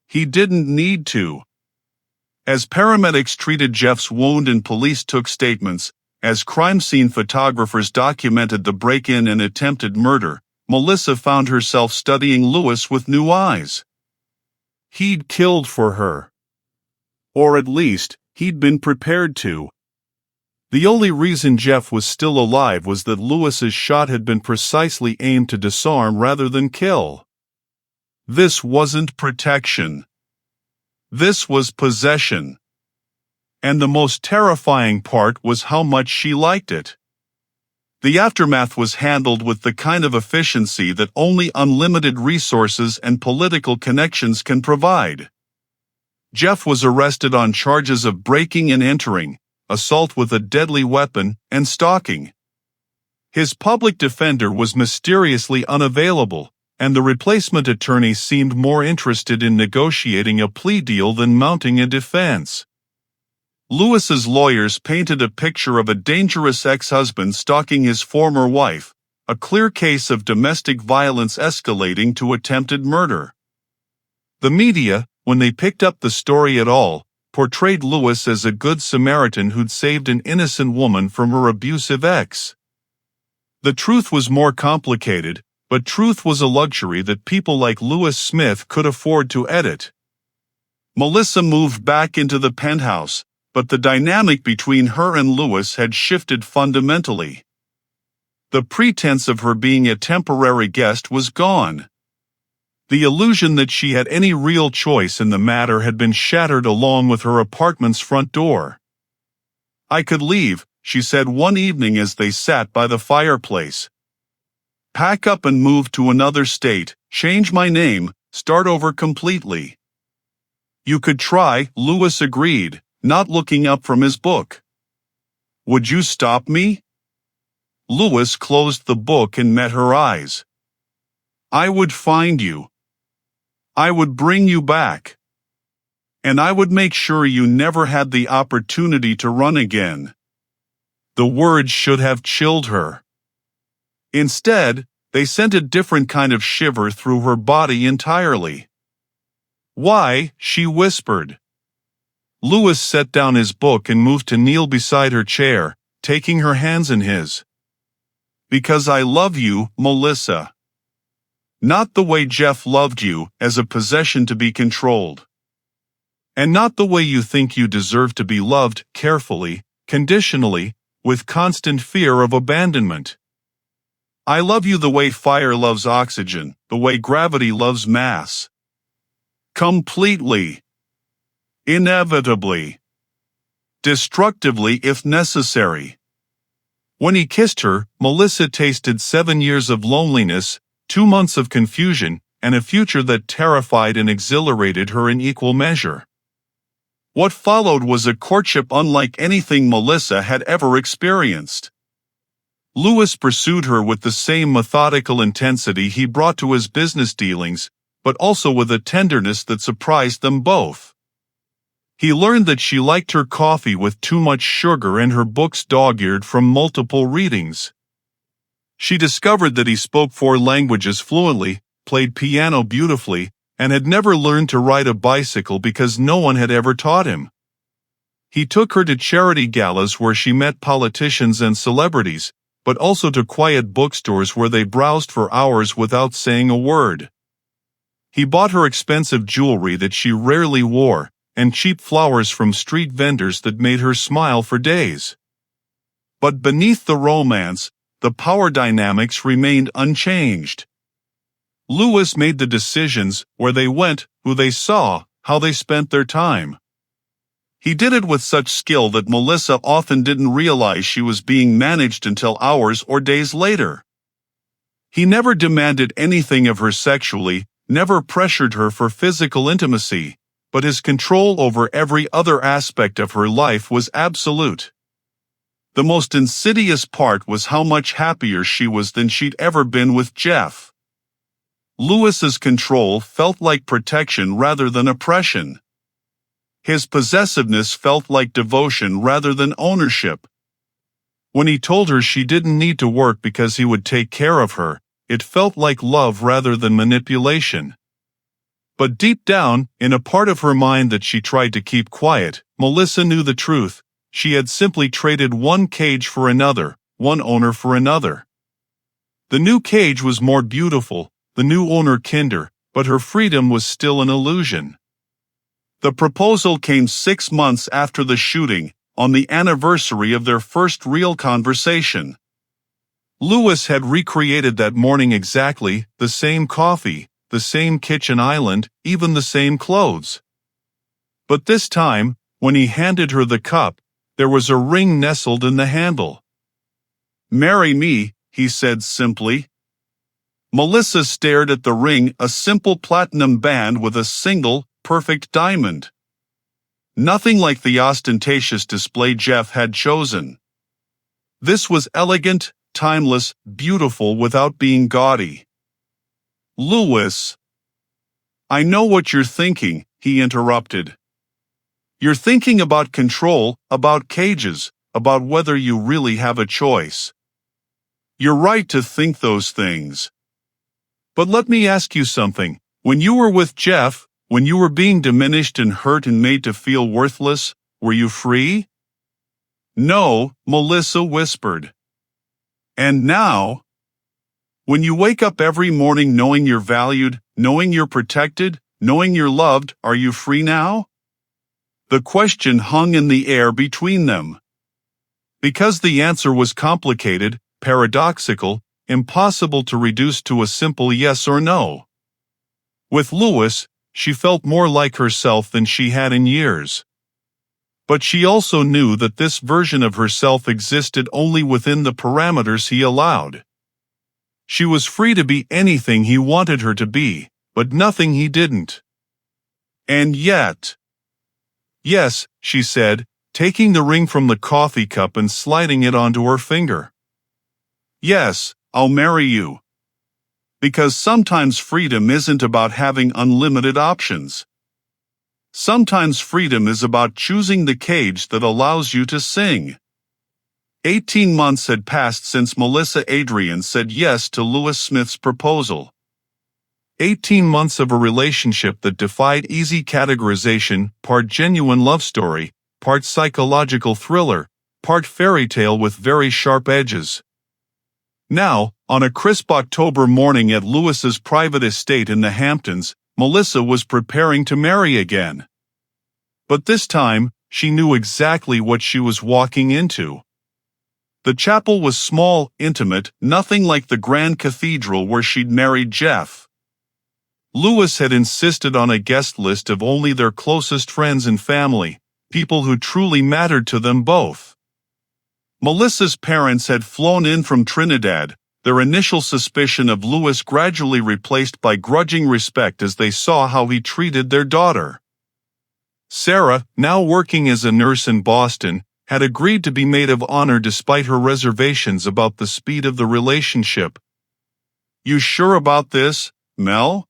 He didn't need to. As paramedics treated Jeff's wound and police took statements, as crime scene photographers documented the break-in and attempted murder, Melissa found herself studying Louis with new eyes. He'd killed for her. Or at least, he'd been prepared to. The only reason Jeff was still alive was that Louis's shot had been precisely aimed to disarm rather than kill. This wasn't protection. This was possession. And the most terrifying part was how much she liked it. The aftermath was handled with the kind of efficiency that only unlimited resources and political connections can provide. Jeff was arrested on charges of breaking and entering, assault with a deadly weapon, and stalking. His public defender was mysteriously unavailable, and the replacement attorney seemed more interested in negotiating a plea deal than mounting a defense. Louis's lawyers painted a picture of a dangerous ex-husband stalking his former wife, a clear case of domestic violence escalating to attempted murder. The media, when they picked up the story at all, portrayed Louis as a good Samaritan who'd saved an innocent woman from her abusive ex. The truth was more complicated, but truth was a luxury that people like Louis Smith could afford to edit. Melissa moved back into the penthouse, but the dynamic between her and Louis had shifted fundamentally. The pretense of her being a temporary guest was gone. The illusion that she had any real choice in the matter had been shattered along with her apartment's front door. "I could leave," she said one evening as they sat by the fireplace. "Pack up and move to another state, change my name, start over completely." "You could try," Louis agreed, not looking up from his book. "Would you stop me?" Louis closed the book and met her eyes. "I would find you. I would bring you back. And I would make sure you never had the opportunity to run again." The words should have chilled her. Instead, they sent a different kind of shiver through her body entirely. "Why?" she whispered. Louis set down his book and moved to kneel beside her chair, taking her hands in his. "Because I love you, Melissa. Not the way Jeff loved you, as a possession to be controlled. And not the way you think you deserve to be loved, carefully, conditionally, with constant fear of abandonment. I love you the way fire loves oxygen, the way gravity loves mass. Completely. Inevitably. Destructively if necessary." When he kissed her, Melissa tasted 7 years of loneliness, 2 months of confusion, and a future that terrified and exhilarated her in equal measure. What followed was a courtship unlike anything Melissa had ever experienced. Louis pursued her with the same methodical intensity he brought to his business dealings, but also with a tenderness that surprised them both. He learned that she liked her coffee with too much sugar and her books dog-eared from multiple readings. She discovered that he spoke 4 languages fluently, played piano beautifully, and had never learned to ride a bicycle because no one had ever taught him. He took her to charity galas where she met politicians and celebrities, but also to quiet bookstores where they browsed for hours without saying a word. He bought her expensive jewelry that she rarely wore, and cheap flowers from street vendors that made her smile for days. But beneath the romance, the power dynamics remained unchanged. Lewis made the decisions, where they went, who they saw, how they spent their time. He did it with such skill that Melissa often didn't realize she was being managed until hours or days later. He never demanded anything of her sexually, never pressured her for physical intimacy, but his control over every other aspect of her life was absolute. The most insidious part was how much happier she was than she'd ever been with Jeff. Lewis's control felt like protection rather than oppression. His possessiveness felt like devotion rather than ownership. When he told her she didn't need to work because he would take care of her, it felt like love rather than manipulation. But deep down, in a part of her mind that she tried to keep quiet, Melissa knew the truth. She had simply traded one cage for another, one owner for another. The new cage was more beautiful, the new owner kinder, but her freedom was still an illusion. The proposal came 6 months after the shooting, on the anniversary of their first real conversation. Lewis had recreated that morning exactly, the same coffee, the same kitchen island, even the same clothes. But this time, when he handed her the cup, there was a ring nestled in the handle. "Marry me," he said simply. Melissa stared at the ring, a simple platinum band with a single, perfect diamond. Nothing like the ostentatious display Jeff had chosen. This was elegant, timeless, beautiful without being gaudy. "Lewis." "I know what you're thinking," he interrupted. "You're thinking about control, about cages, about whether you really have a choice. You're right to think those things. But let me ask you something. When you were with Jeff, when you were being diminished and hurt and made to feel worthless, were you free?" "No," Melissa whispered. "And now? When you wake up every morning knowing you're valued, knowing you're protected, knowing you're loved, are you free now?" The question hung in the air between them. Because the answer was complicated, paradoxical, impossible to reduce to a simple yes or no. With Lewis, she felt more like herself than she had in years. But she also knew that this version of herself existed only within the parameters he allowed. She was free to be anything he wanted her to be, but nothing he didn't. And yet... "Yes," she said, taking the ring from the coffee cup and sliding it onto her finger. "Yes, I'll marry you. Because sometimes freedom isn't about having unlimited options. Sometimes freedom is about choosing the cage that allows you to sing." 18 months had passed since Melissa Adrian said yes to Lewis Smith's proposal. 18 months of a relationship that defied easy categorization, part genuine love story, part psychological thriller, part fairy tale with very sharp edges. Now, on a crisp October morning at Lewis's private estate in the Hamptons, Melissa was preparing to marry again. But this time, she knew exactly what she was walking into. The chapel was small, intimate, nothing like the grand cathedral where she'd married Jeff. Lewis had insisted on a guest list of only their closest friends and family, people who truly mattered to them both. Melissa's parents had flown in from Trinidad, their initial suspicion of Lewis gradually replaced by grudging respect as they saw how he treated their daughter. Sarah, now working as a nurse in Boston, had agreed to be maid of honor despite her reservations about the speed of the relationship. "You sure about this, Mel?"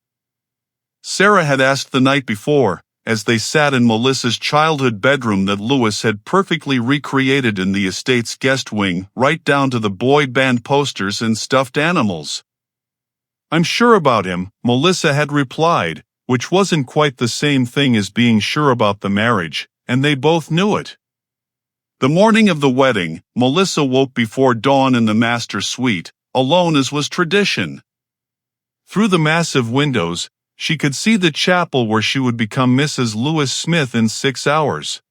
Sarah had asked the night before, as they sat in Melissa's childhood bedroom that Lewis had perfectly recreated in the estate's guest wing, right down to the boy band posters and stuffed animals. "I'm sure about him," Melissa had replied, which wasn't quite the same thing as being sure about the marriage, and they both knew it. The morning of the wedding, Melissa woke before dawn in the master suite, alone as was tradition. Through the massive windows, she could see the chapel where she would become Mrs. Lewis Smith in 6 hours.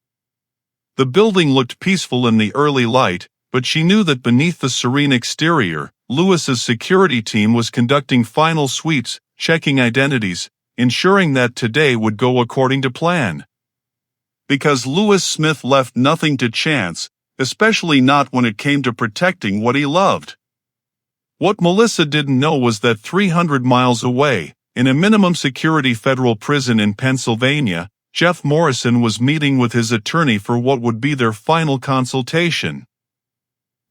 The building looked peaceful in the early light, but she knew that beneath the serene exterior, Lewis's security team was conducting final sweeps, checking identities, ensuring that today would go according to plan. Because Lewis Smith left nothing to chance, especially not when it came to protecting what he loved. What Melissa didn't know was that 300 miles away, in a minimum security federal prison in Pennsylvania, Jeff Morrison was meeting with his attorney for what would be their final consultation.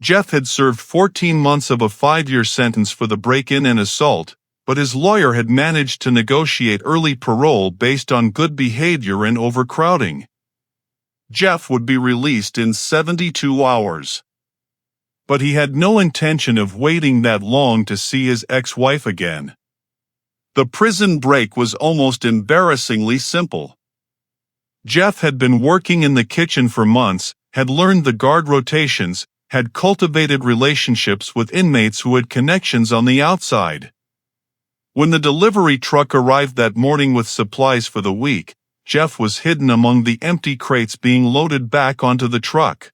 Jeff had served 14 months of a 5-year sentence for the break-in and assault, but his lawyer had managed to negotiate early parole based on good behavior and overcrowding. Jeff would be released in 72 hours. But he had no intention of waiting that long to see his ex-wife again. The prison break was almost embarrassingly simple. Jeff had been working in the kitchen for months, had learned the guard rotations, had cultivated relationships with inmates who had connections on the outside. When the delivery truck arrived that morning with supplies for the week, Jeff was hidden among the empty crates being loaded back onto the truck.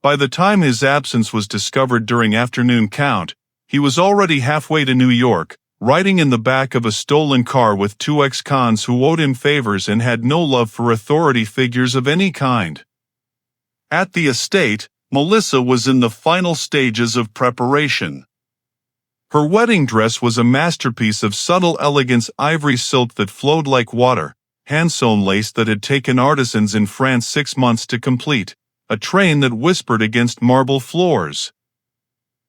By the time his absence was discovered during afternoon count, he was already halfway to New York, riding in the back of a stolen car with 2 ex-cons who owed him favors and had no love for authority figures of any kind. At the estate, Melissa was in the final stages of preparation. Her wedding dress was a masterpiece of subtle elegance, ivory silk that flowed like water, hand-sewn lace that had taken artisans in France 6 months to complete, a train that whispered against marble floors.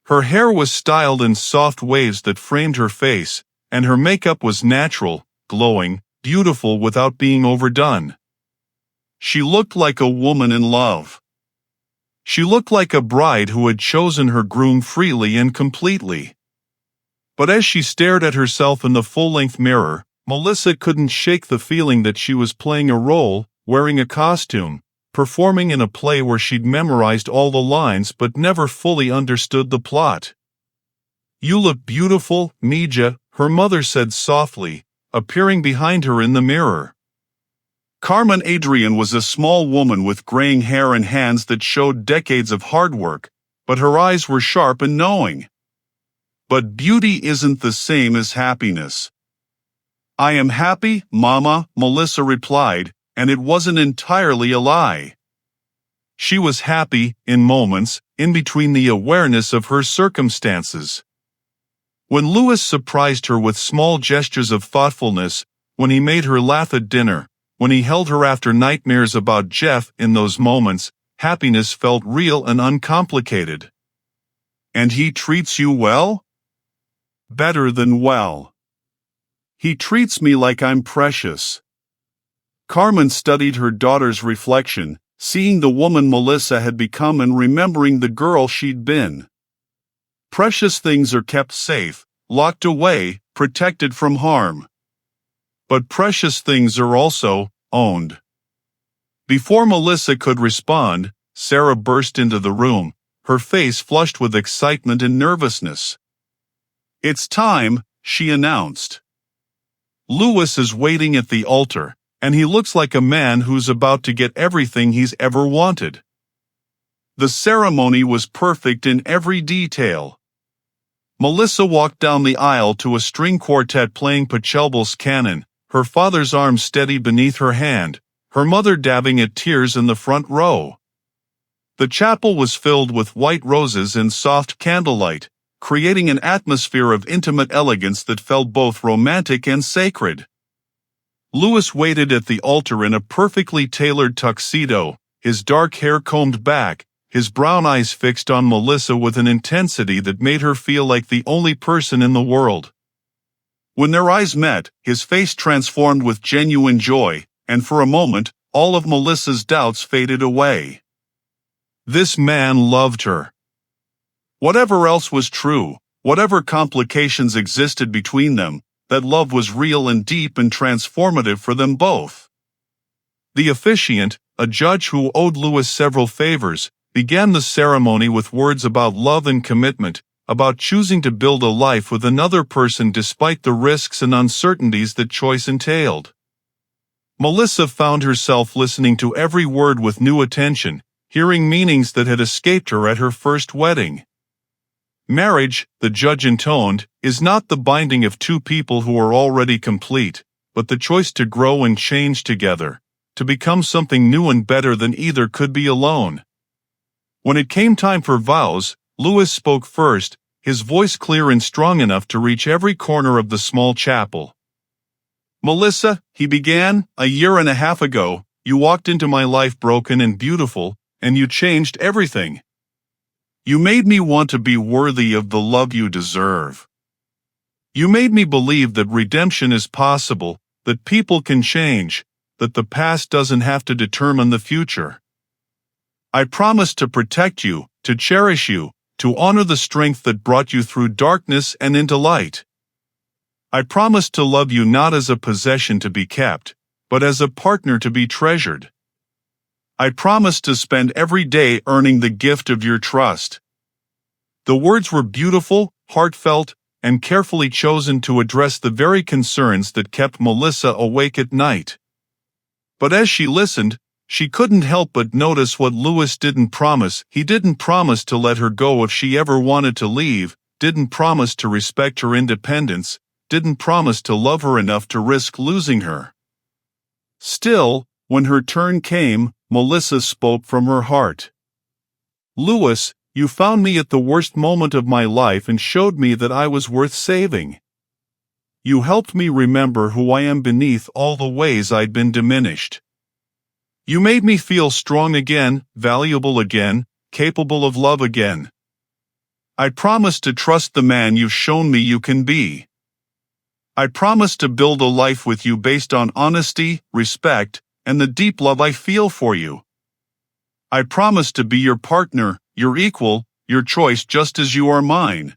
Her hair was styled in soft waves that framed her face, and her makeup was natural, glowing, beautiful without being overdone. She looked like a woman in love. She looked like a bride who had chosen her groom freely and completely. But as she stared at herself in the full-length mirror, Melissa couldn't shake the feeling that she was playing a role, wearing a costume, performing in a play where she'd memorized all the lines but never fully understood the plot. "You look beautiful, Mija," her mother said softly, appearing behind her in the mirror. Carmen Adrian was a small woman with graying hair and hands that showed decades of hard work, but her eyes were sharp and knowing. "But beauty isn't the same as happiness." "I am happy, Mama," Melissa replied, and it wasn't entirely a lie. She was happy, in moments, in between the awareness of her circumstances. When Lewis surprised her with small gestures of thoughtfulness, when he made her laugh at dinner, when he held her after nightmares about Jeff, in those moments, happiness felt real and uncomplicated. "And he treats you well?" "Better than well. He treats me like I'm precious." Carmen studied her daughter's reflection, seeing the woman Melissa had become and remembering the girl she'd been. Precious things are kept safe, locked away, protected from harm. But precious things are also owned. Before Melissa could respond, Sarah burst into the room, her face flushed with excitement and nervousness. "It's time," she announced. "Lewis is waiting at the altar, and he looks like a man who's about to get everything he's ever wanted." The ceremony was perfect in every detail. Melissa walked down the aisle to a string quartet playing Pachelbel's canon, her father's arm steady beneath her hand, her mother dabbing at tears in the front row. The chapel was filled with white roses and soft candlelight, creating an atmosphere of intimate elegance that felt both romantic and sacred. Lewis waited at the altar in a perfectly tailored tuxedo, his dark hair combed back, his brown eyes fixed on Melissa with an intensity that made her feel like the only person in the world. When their eyes met, his face transformed with genuine joy, and for a moment, all of Melissa's doubts faded away. This man loved her. Whatever else was true, whatever complications existed between them, that love was real and deep and transformative for them both. The officiant, a judge who owed Lewis several favors, began the ceremony with words about love and commitment, about choosing to build a life with another person despite the risks and uncertainties that choice entailed. Melissa found herself listening to every word with new attention, hearing meanings that had escaped her at her first wedding. Marriage, the judge intoned, is not the binding of two people who are already complete, but the choice to grow and change together, to become something new and better than either could be alone. When it came time for vows, Lewis spoke first, his voice clear and strong enough to reach every corner of the small chapel. "Melissa," he began, "a year and a half ago, you walked into my life broken and beautiful, and you changed everything. You made me want to be worthy of the love you deserve. You made me believe that redemption is possible, that people can change, that the past doesn't have to determine the future. I promised to protect you, to cherish you, to honor the strength that brought you through darkness and into light. I promised to love you not as a possession to be kept, but as a partner to be treasured. I promised to spend every day earning the gift of your trust." The words were beautiful, heartfelt, and carefully chosen to address the very concerns that kept Melissa awake at night. But as she listened, she couldn't help but notice what Lewis didn't promise. He didn't promise to let her go if she ever wanted to leave, didn't promise to respect her independence, didn't promise to love her enough to risk losing her. Still, when her turn came, Melissa spoke from her heart. "Lewis, you found me at the worst moment of my life and showed me that I was worth saving. You helped me remember who I am beneath all the ways I'd been diminished. You made me feel strong again, valuable again, capable of love again. I promise to trust the man you've shown me you can be. I promise to build a life with you based on honesty, respect, and the deep love I feel for you. I promise to be your partner, your equal, your choice just as you are mine."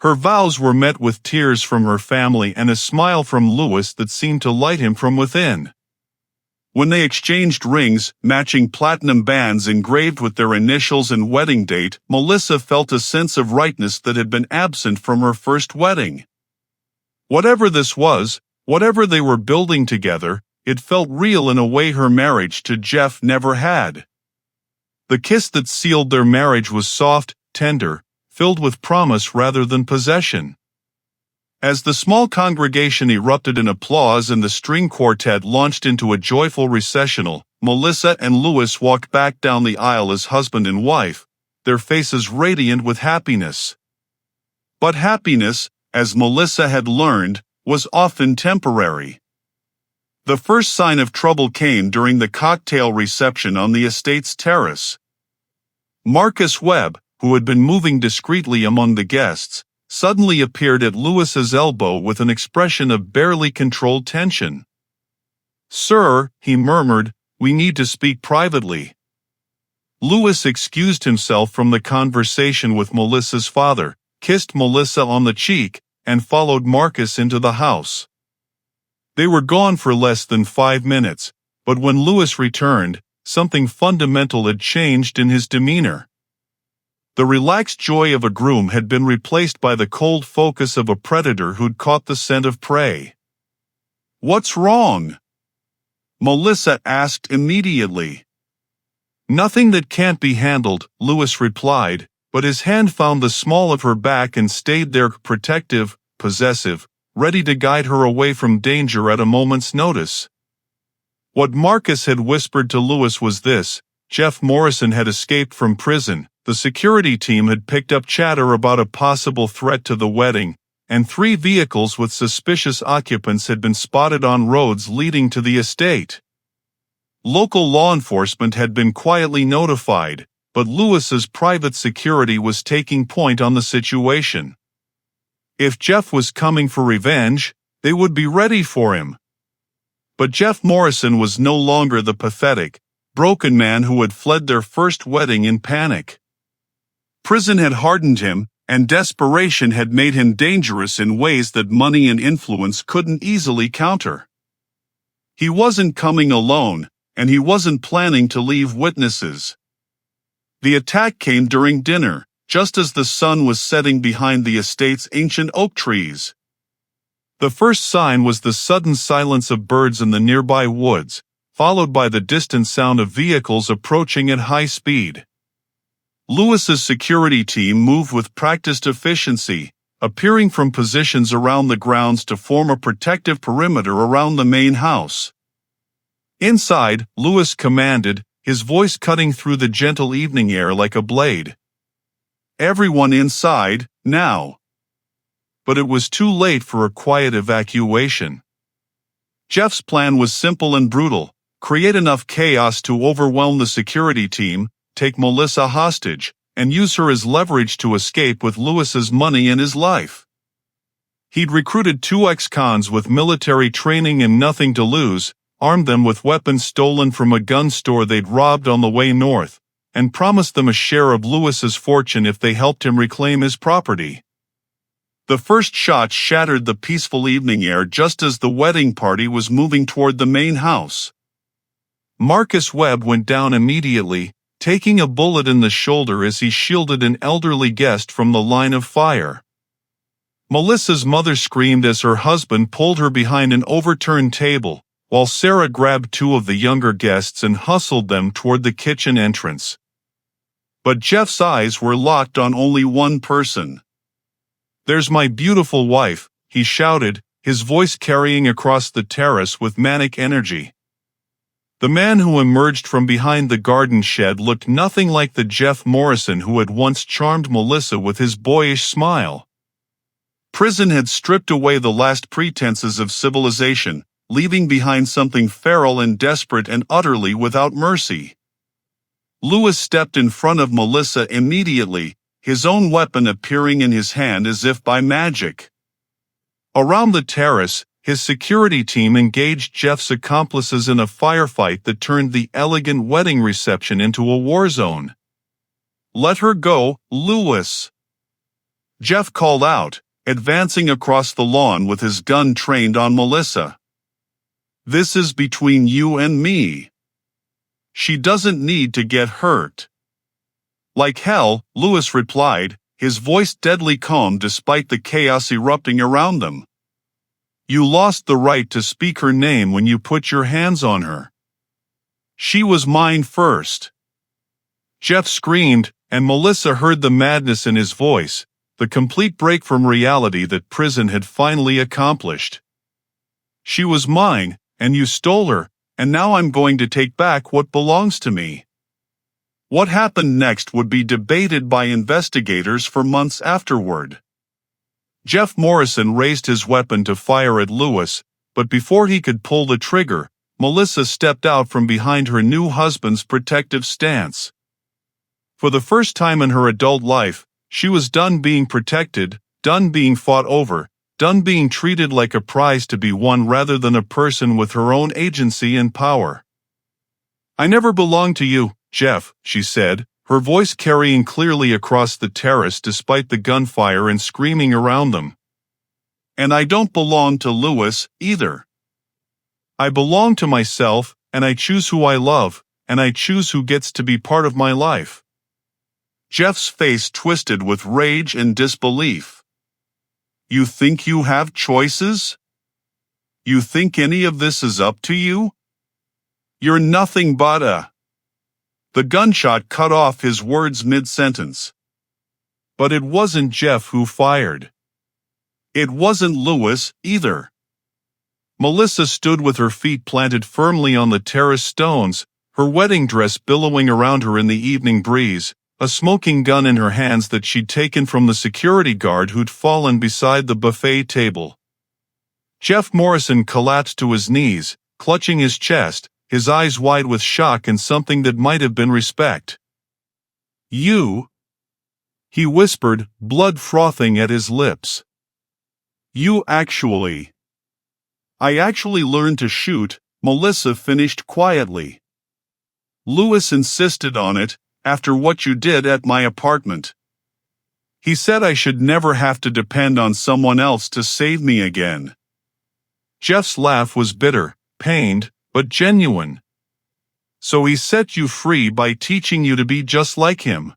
Her vows were met with tears from her family and a smile from Lewis that seemed to light him from within. When they exchanged rings, matching platinum bands engraved with their initials and wedding date, Melissa felt a sense of rightness that had been absent from her first wedding. Whatever this was, whatever they were building together, it felt real in a way her marriage to Jeff never had. The kiss that sealed their marriage was soft, tender, filled with promise rather than possession. As the small congregation erupted in applause and the string quartet launched into a joyful recessional, Melissa and Lewis walked back down the aisle as husband and wife, their faces radiant with happiness. But happiness, as Melissa had learned, was often temporary. The first sign of trouble came during the cocktail reception on the estate's terrace. Marcus Webb, who had been moving discreetly among the guests, suddenly appeared at Lewis's elbow with an expression of barely controlled tension. "Sir," he murmured, "we need to speak privately." Lewis excused himself from the conversation with Melissa's father, kissed Melissa on the cheek, and followed Marcus into the house. They were gone for less than 5 minutes, but when Lewis returned, something fundamental had changed in his demeanor. The relaxed joy of a groom had been replaced by the cold focus of a predator who'd caught the scent of prey. "What's wrong?" Melissa asked immediately. "Nothing that can't be handled," Lewis replied, but his hand found the small of her back and stayed there, protective, possessive, ready to guide her away from danger at a moment's notice. What Marcus had whispered to Lewis was this: Jeff Morrison had escaped from prison, the security team had picked up chatter about a possible threat to the wedding, and 3 vehicles with suspicious occupants had been spotted on roads leading to the estate. Local law enforcement had been quietly notified, but Lewis's private security was taking point on the situation. If Jeff was coming for revenge, they would be ready for him. But Jeff Morrison was no longer the pathetic, broken man who had fled their first wedding in panic. Prison had hardened him, and desperation had made him dangerous in ways that money and influence couldn't easily counter. He wasn't coming alone, and he wasn't planning to leave witnesses. The attack came during dinner, just as the sun was setting behind the estate's ancient oak trees. The first sign was the sudden silence of birds in the nearby woods, followed by the distant sound of vehicles approaching at high speed. Lewis's security team moved with practiced efficiency, appearing from positions around the grounds to form a protective perimeter around the main house. Inside, Lewis commanded, his voice cutting through the gentle evening air like a blade. "Everyone inside, now." But it was too late for a quiet evacuation. Jeff's plan was simple and brutal: create enough chaos to overwhelm the security team, take Melissa hostage, and use her as leverage to escape with Lewis's money and his life. He'd recruited 2 ex-cons with military training and nothing to lose, armed them with weapons stolen from a gun store they'd robbed on the way north, and promised them a share of Lewis's fortune if they helped him reclaim his property. The first shot shattered the peaceful evening air just as the wedding party was moving toward the main house. Marcus Webb went down immediately, taking a bullet in the shoulder as he shielded an elderly guest from the line of fire. Melissa's mother screamed as her husband pulled her behind an overturned table, while Sarah grabbed 2 of the younger guests and hustled them toward the kitchen entrance. But Jeff's eyes were locked on only one person. "There's my beautiful wife," he shouted, his voice carrying across the terrace with manic energy. The man who emerged from behind the garden shed looked nothing like the Jeff Morrison who had once charmed Melissa with his boyish smile. Prison had stripped away the last pretenses of civilization, leaving behind something feral and desperate and utterly without mercy. Lewis stepped in front of Melissa immediately, his own weapon appearing in his hand as if by magic. Around the terrace, his security team engaged Jeff's accomplices in a firefight that turned the elegant wedding reception into a war zone. "Let her go, Lewis," Jeff called out, advancing across the lawn with his gun trained on Melissa. "This is between you and me. She doesn't need to get hurt." "Like hell," Lewis replied, his voice deadly calm despite the chaos erupting around them. "You lost the right to speak her name when you put your hands on her. She was mine first." Jeff screamed, and Melissa heard the madness in his voice, the complete break from reality that prison had finally accomplished. "She was mine, and you stole her, and now I'm going to take back what belongs to me." What happened next would be debated by investigators for months afterward. Jeff Morrison raised his weapon to fire at Lewis, but before he could pull the trigger, Melissa stepped out from behind her new husband's protective stance. For the first time in her adult life, she was done being protected, done being fought over, done being treated like a prize to be won rather than a person with her own agency and power. "I never belonged to you, Jeff," she said, her voice carrying clearly across the terrace despite the gunfire and screaming around them. "And I don't belong to Lewis, either. I belong to myself, and I choose who I love, and I choose who gets to be part of my life." Jeff's face twisted with rage and disbelief. "You think you have choices? You think any of this is up to you? You're nothing but a..." The gunshot cut off his words mid-sentence. But it wasn't Jeff who fired. It wasn't Lewis, either. Melissa stood with her feet planted firmly on the terrace stones, her wedding dress billowing around her in the evening breeze, a smoking gun in her hands that she'd taken from the security guard who'd fallen beside the buffet table. Jeff Morrison collapsed to his knees, clutching his chest, his eyes wide with shock and something that might have been respect. "You," he whispered, blood frothing at his lips. "You actually..." "I actually learned to shoot," Melissa finished quietly. "Lewis insisted on it, after what you did at my apartment. He said I should never have to depend on someone else to save me again." Jeff's laugh was bitter, pained, but genuine. So he set you free by teaching you to be just like him.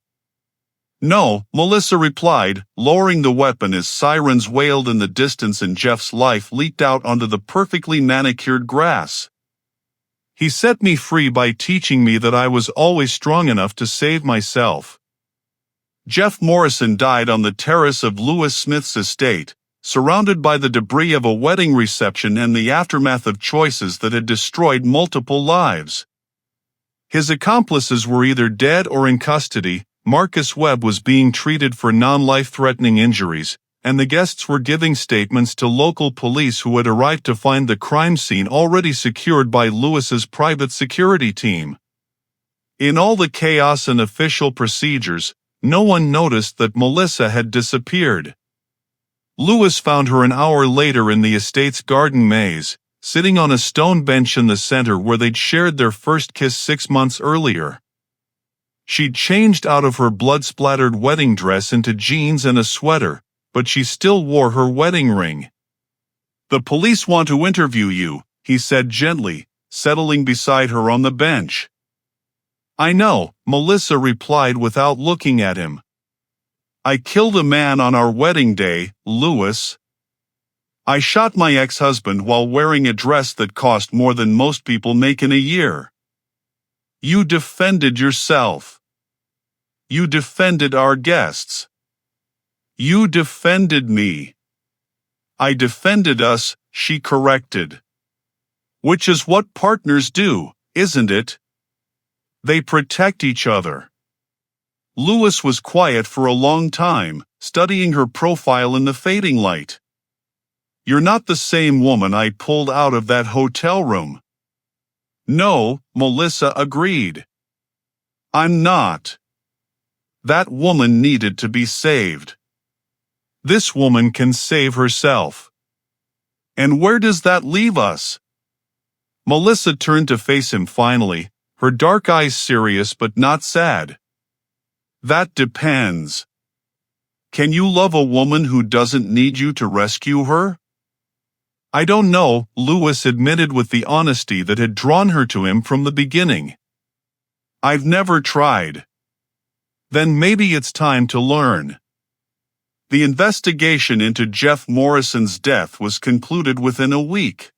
No, Melissa replied, lowering the weapon as sirens wailed in the distance and Jeff's life leaked out onto the perfectly manicured grass. He set me free by teaching me that I was always strong enough to save myself. Jeff Morrison died on the terrace of Lewis Smith's estate, surrounded by the debris of a wedding reception and the aftermath of choices that had destroyed multiple lives. His accomplices were either dead or in custody. Marcus Webb was being treated for non-life-threatening injuries, and the guests were giving statements to local police who had arrived to find the crime scene already secured by Lewis's private security team. In all the chaos and official procedures, no one noticed that Melissa had disappeared. Lewis found her an hour later in the estate's garden maze, sitting on a stone bench in the center where they'd shared their first kiss 6 months earlier. She'd changed out of her blood-splattered wedding dress into jeans and a sweater, but she still wore her wedding ring. "The police want to interview you," he said gently, settling beside her on the bench. "I know," Melissa replied without looking at him. "I killed a man on our wedding day, Lewis. I shot my ex-husband while wearing a dress that cost more than most people make in a year. You defended yourself. You defended our guests. You defended me. I defended us," she corrected. "Which is what partners do, isn't it? They protect each other." Lewis was quiet for a long time, studying her profile in the fading light. "You're not the same woman I pulled out of that hotel room." "No," Melissa agreed. "I'm not. That woman needed to be saved. This woman can save herself. And where does that leave us?" Melissa turned to face him finally, her dark eyes serious but not sad. "That depends. Can you love a woman who doesn't need you to rescue her?" "I don't know," Lewis admitted with the honesty that had drawn her to him from the beginning. "I've never tried." "Then maybe it's time to learn." The investigation into Jeff Morrison's death was concluded within a week.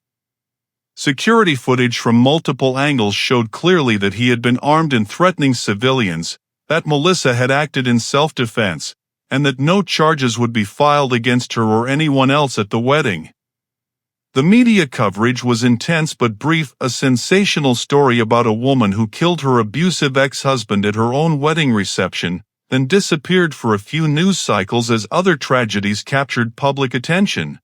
Security footage from multiple angles showed clearly that he had been armed and threatening civilians, that Melissa had acted in self-defense, and that no charges would be filed against her or anyone else at the wedding. The media coverage was intense but brief, a sensational story about a woman who killed her abusive ex-husband at her own wedding reception, then disappeared for a few news cycles as other tragedies captured public attention.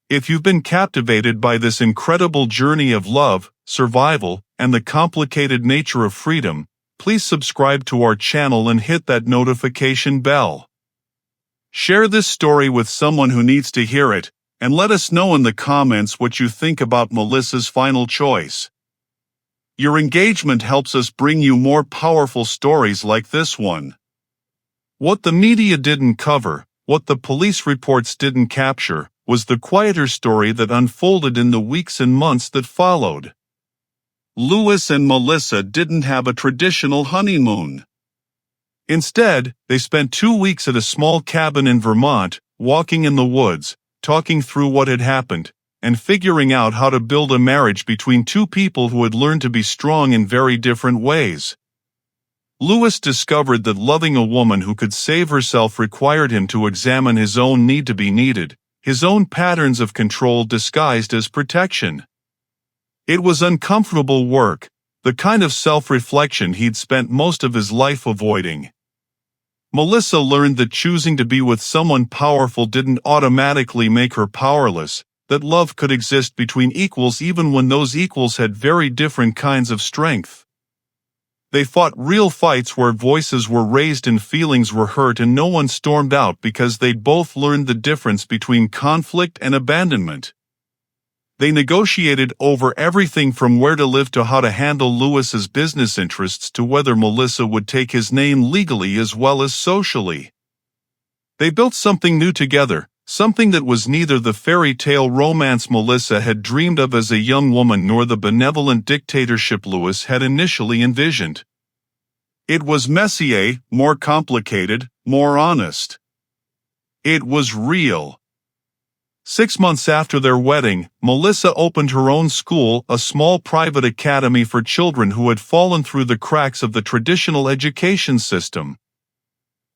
If you've been captivated by this incredible journey of love, survival, and the complicated nature of freedom, please subscribe to our channel and hit that notification bell. Share this story with someone who needs to hear it, and let us know in the comments what you think about Melissa's final choice. Your engagement helps us bring you more powerful stories like this one. What the media didn't cover, what the police reports didn't capture, was the quieter story that unfolded in the weeks and months that followed. Lewis and Melissa didn't have a traditional honeymoon. Instead, they spent 2 weeks at a small cabin in Vermont, walking in the woods, talking through what had happened, and figuring out how to build a marriage between two people who had learned to be strong in very different ways. Lewis discovered that loving a woman who could save herself required him to examine his own need to be needed, his own patterns of control disguised as protection. It was uncomfortable work, the kind of self-reflection he'd spent most of his life avoiding. Melissa learned that choosing to be with someone powerful didn't automatically make her powerless, that love could exist between equals even when those equals had very different kinds of strength. They fought real fights where voices were raised and feelings were hurt, and no one stormed out because they'd both learned the difference between conflict and abandonment. They negotiated over everything from where to live to how to handle Lewis's business interests to whether Melissa would take his name legally as well as socially. They built something new together, something that was neither the fairy tale romance Melissa had dreamed of as a young woman nor the benevolent dictatorship Louis had initially envisioned. It was messier, more complicated, more honest. It was real. 6 months after their wedding, Melissa opened her own school, a small private academy for children who had fallen through the cracks of the traditional education system.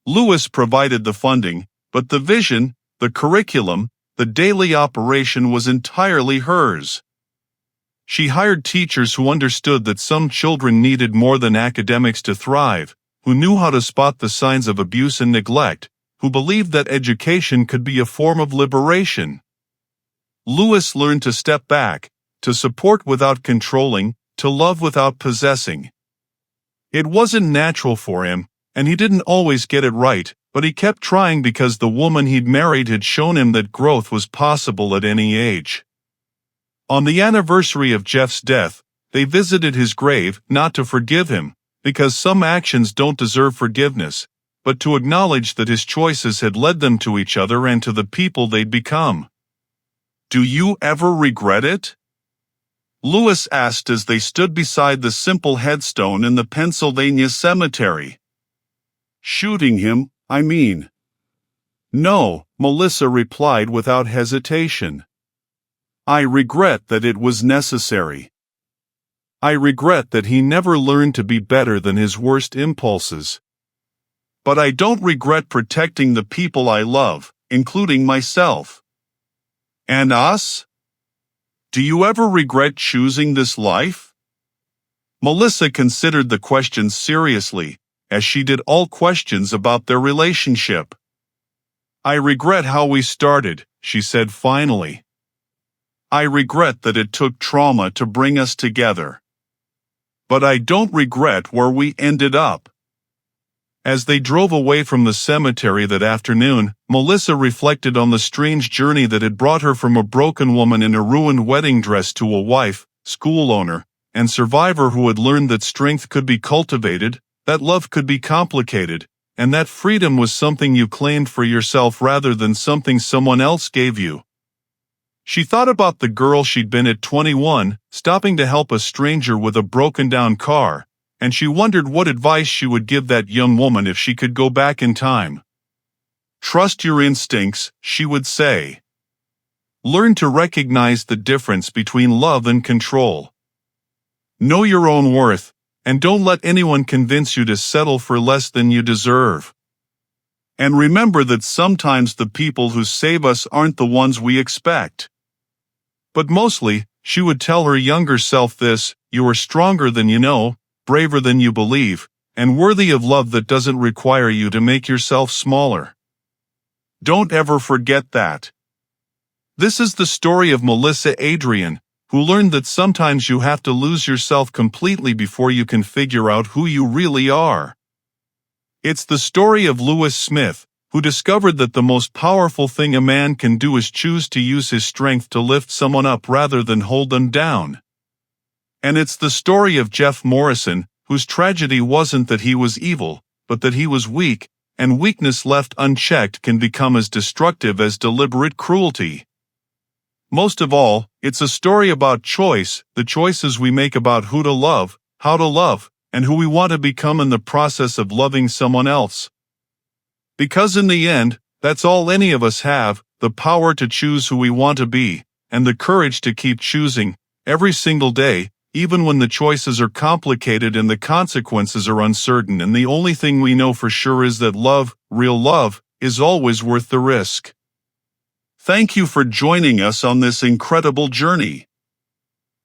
Louis provided the funding, but the vision, the curriculum, the daily operation was entirely hers. She hired teachers who understood that some children needed more than academics to thrive, who knew how to spot the signs of abuse and neglect, who believed that education could be a form of liberation. Louis learned to step back, to support without controlling, to love without possessing. It wasn't natural for him, and he didn't always get it right, but he kept trying because the woman he'd married had shown him that growth was possible at any age. On the anniversary of Jeff's death, they visited his grave, not to forgive him, because some actions don't deserve forgiveness, but to acknowledge that his choices had led them to each other and to the people they'd become. "Do you ever regret it?" Louis asked as they stood beside the simple headstone in the Pennsylvania cemetery. "Shooting him, I mean." "No," Melissa replied without hesitation. "I regret that it was necessary. I regret that he never learned to be better than his worst impulses. But I don't regret protecting the people I love, including myself." "And us? Do you ever regret choosing this life?" Melissa considered the question seriously, as she did all questions about their relationship. "I regret how we started," she said finally. "I regret that it took trauma to bring us together. But I don't regret where we ended up." As they drove away from the cemetery that afternoon, Melissa reflected on the strange journey that had brought her from a broken woman in a ruined wedding dress to a wife, school owner, and survivor who had learned that strength could be cultivated, that love could be complicated, and that freedom was something you claimed for yourself rather than something someone else gave you. She thought about the girl she'd been at 21, stopping to help a stranger with a broken-down car, and she wondered what advice she would give that young woman if she could go back in time. "Trust your instincts," she would say. "Learn to recognize the difference between love and control. Know your own worth, and don't let anyone convince you to settle for less than you deserve. And remember that sometimes the people who save us aren't the ones we expect." But mostly, she would tell her younger self this: you are stronger than you know, braver than you believe, and worthy of love that doesn't require you to make yourself smaller. Don't ever forget that. This is the story of Melissa Adrian, who learned that sometimes you have to lose yourself completely before you can figure out who you really are. It's the story of Louis Smith, who discovered that the most powerful thing a man can do is choose to use his strength to lift someone up rather than hold them down. And it's the story of Jeff Morrison, whose tragedy wasn't that he was evil, but that he was weak, and weakness left unchecked can become as destructive as deliberate cruelty. Most of all, it's a story about choice, the choices we make about who to love, how to love, and who we want to become in the process of loving someone else. Because in the end, that's all any of us have, the power to choose who we want to be, and the courage to keep choosing, every single day, even when the choices are complicated and the consequences are uncertain, and the only thing we know for sure is that love, real love, is always worth the risk. Thank you for joining us on this incredible journey.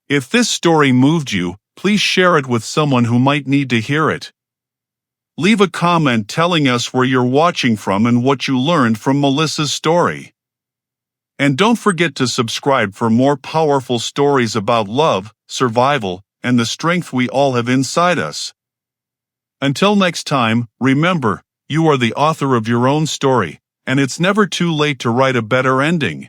If this story moved you, please share it with someone who might need to hear it. Leave a comment telling us where you're watching from and what you learned from Melissa's story. And don't forget to subscribe for more powerful stories about love, survival, and the strength we all have inside us. Until next time, remember, you are the author of your own story, and it's never too late to write a better ending.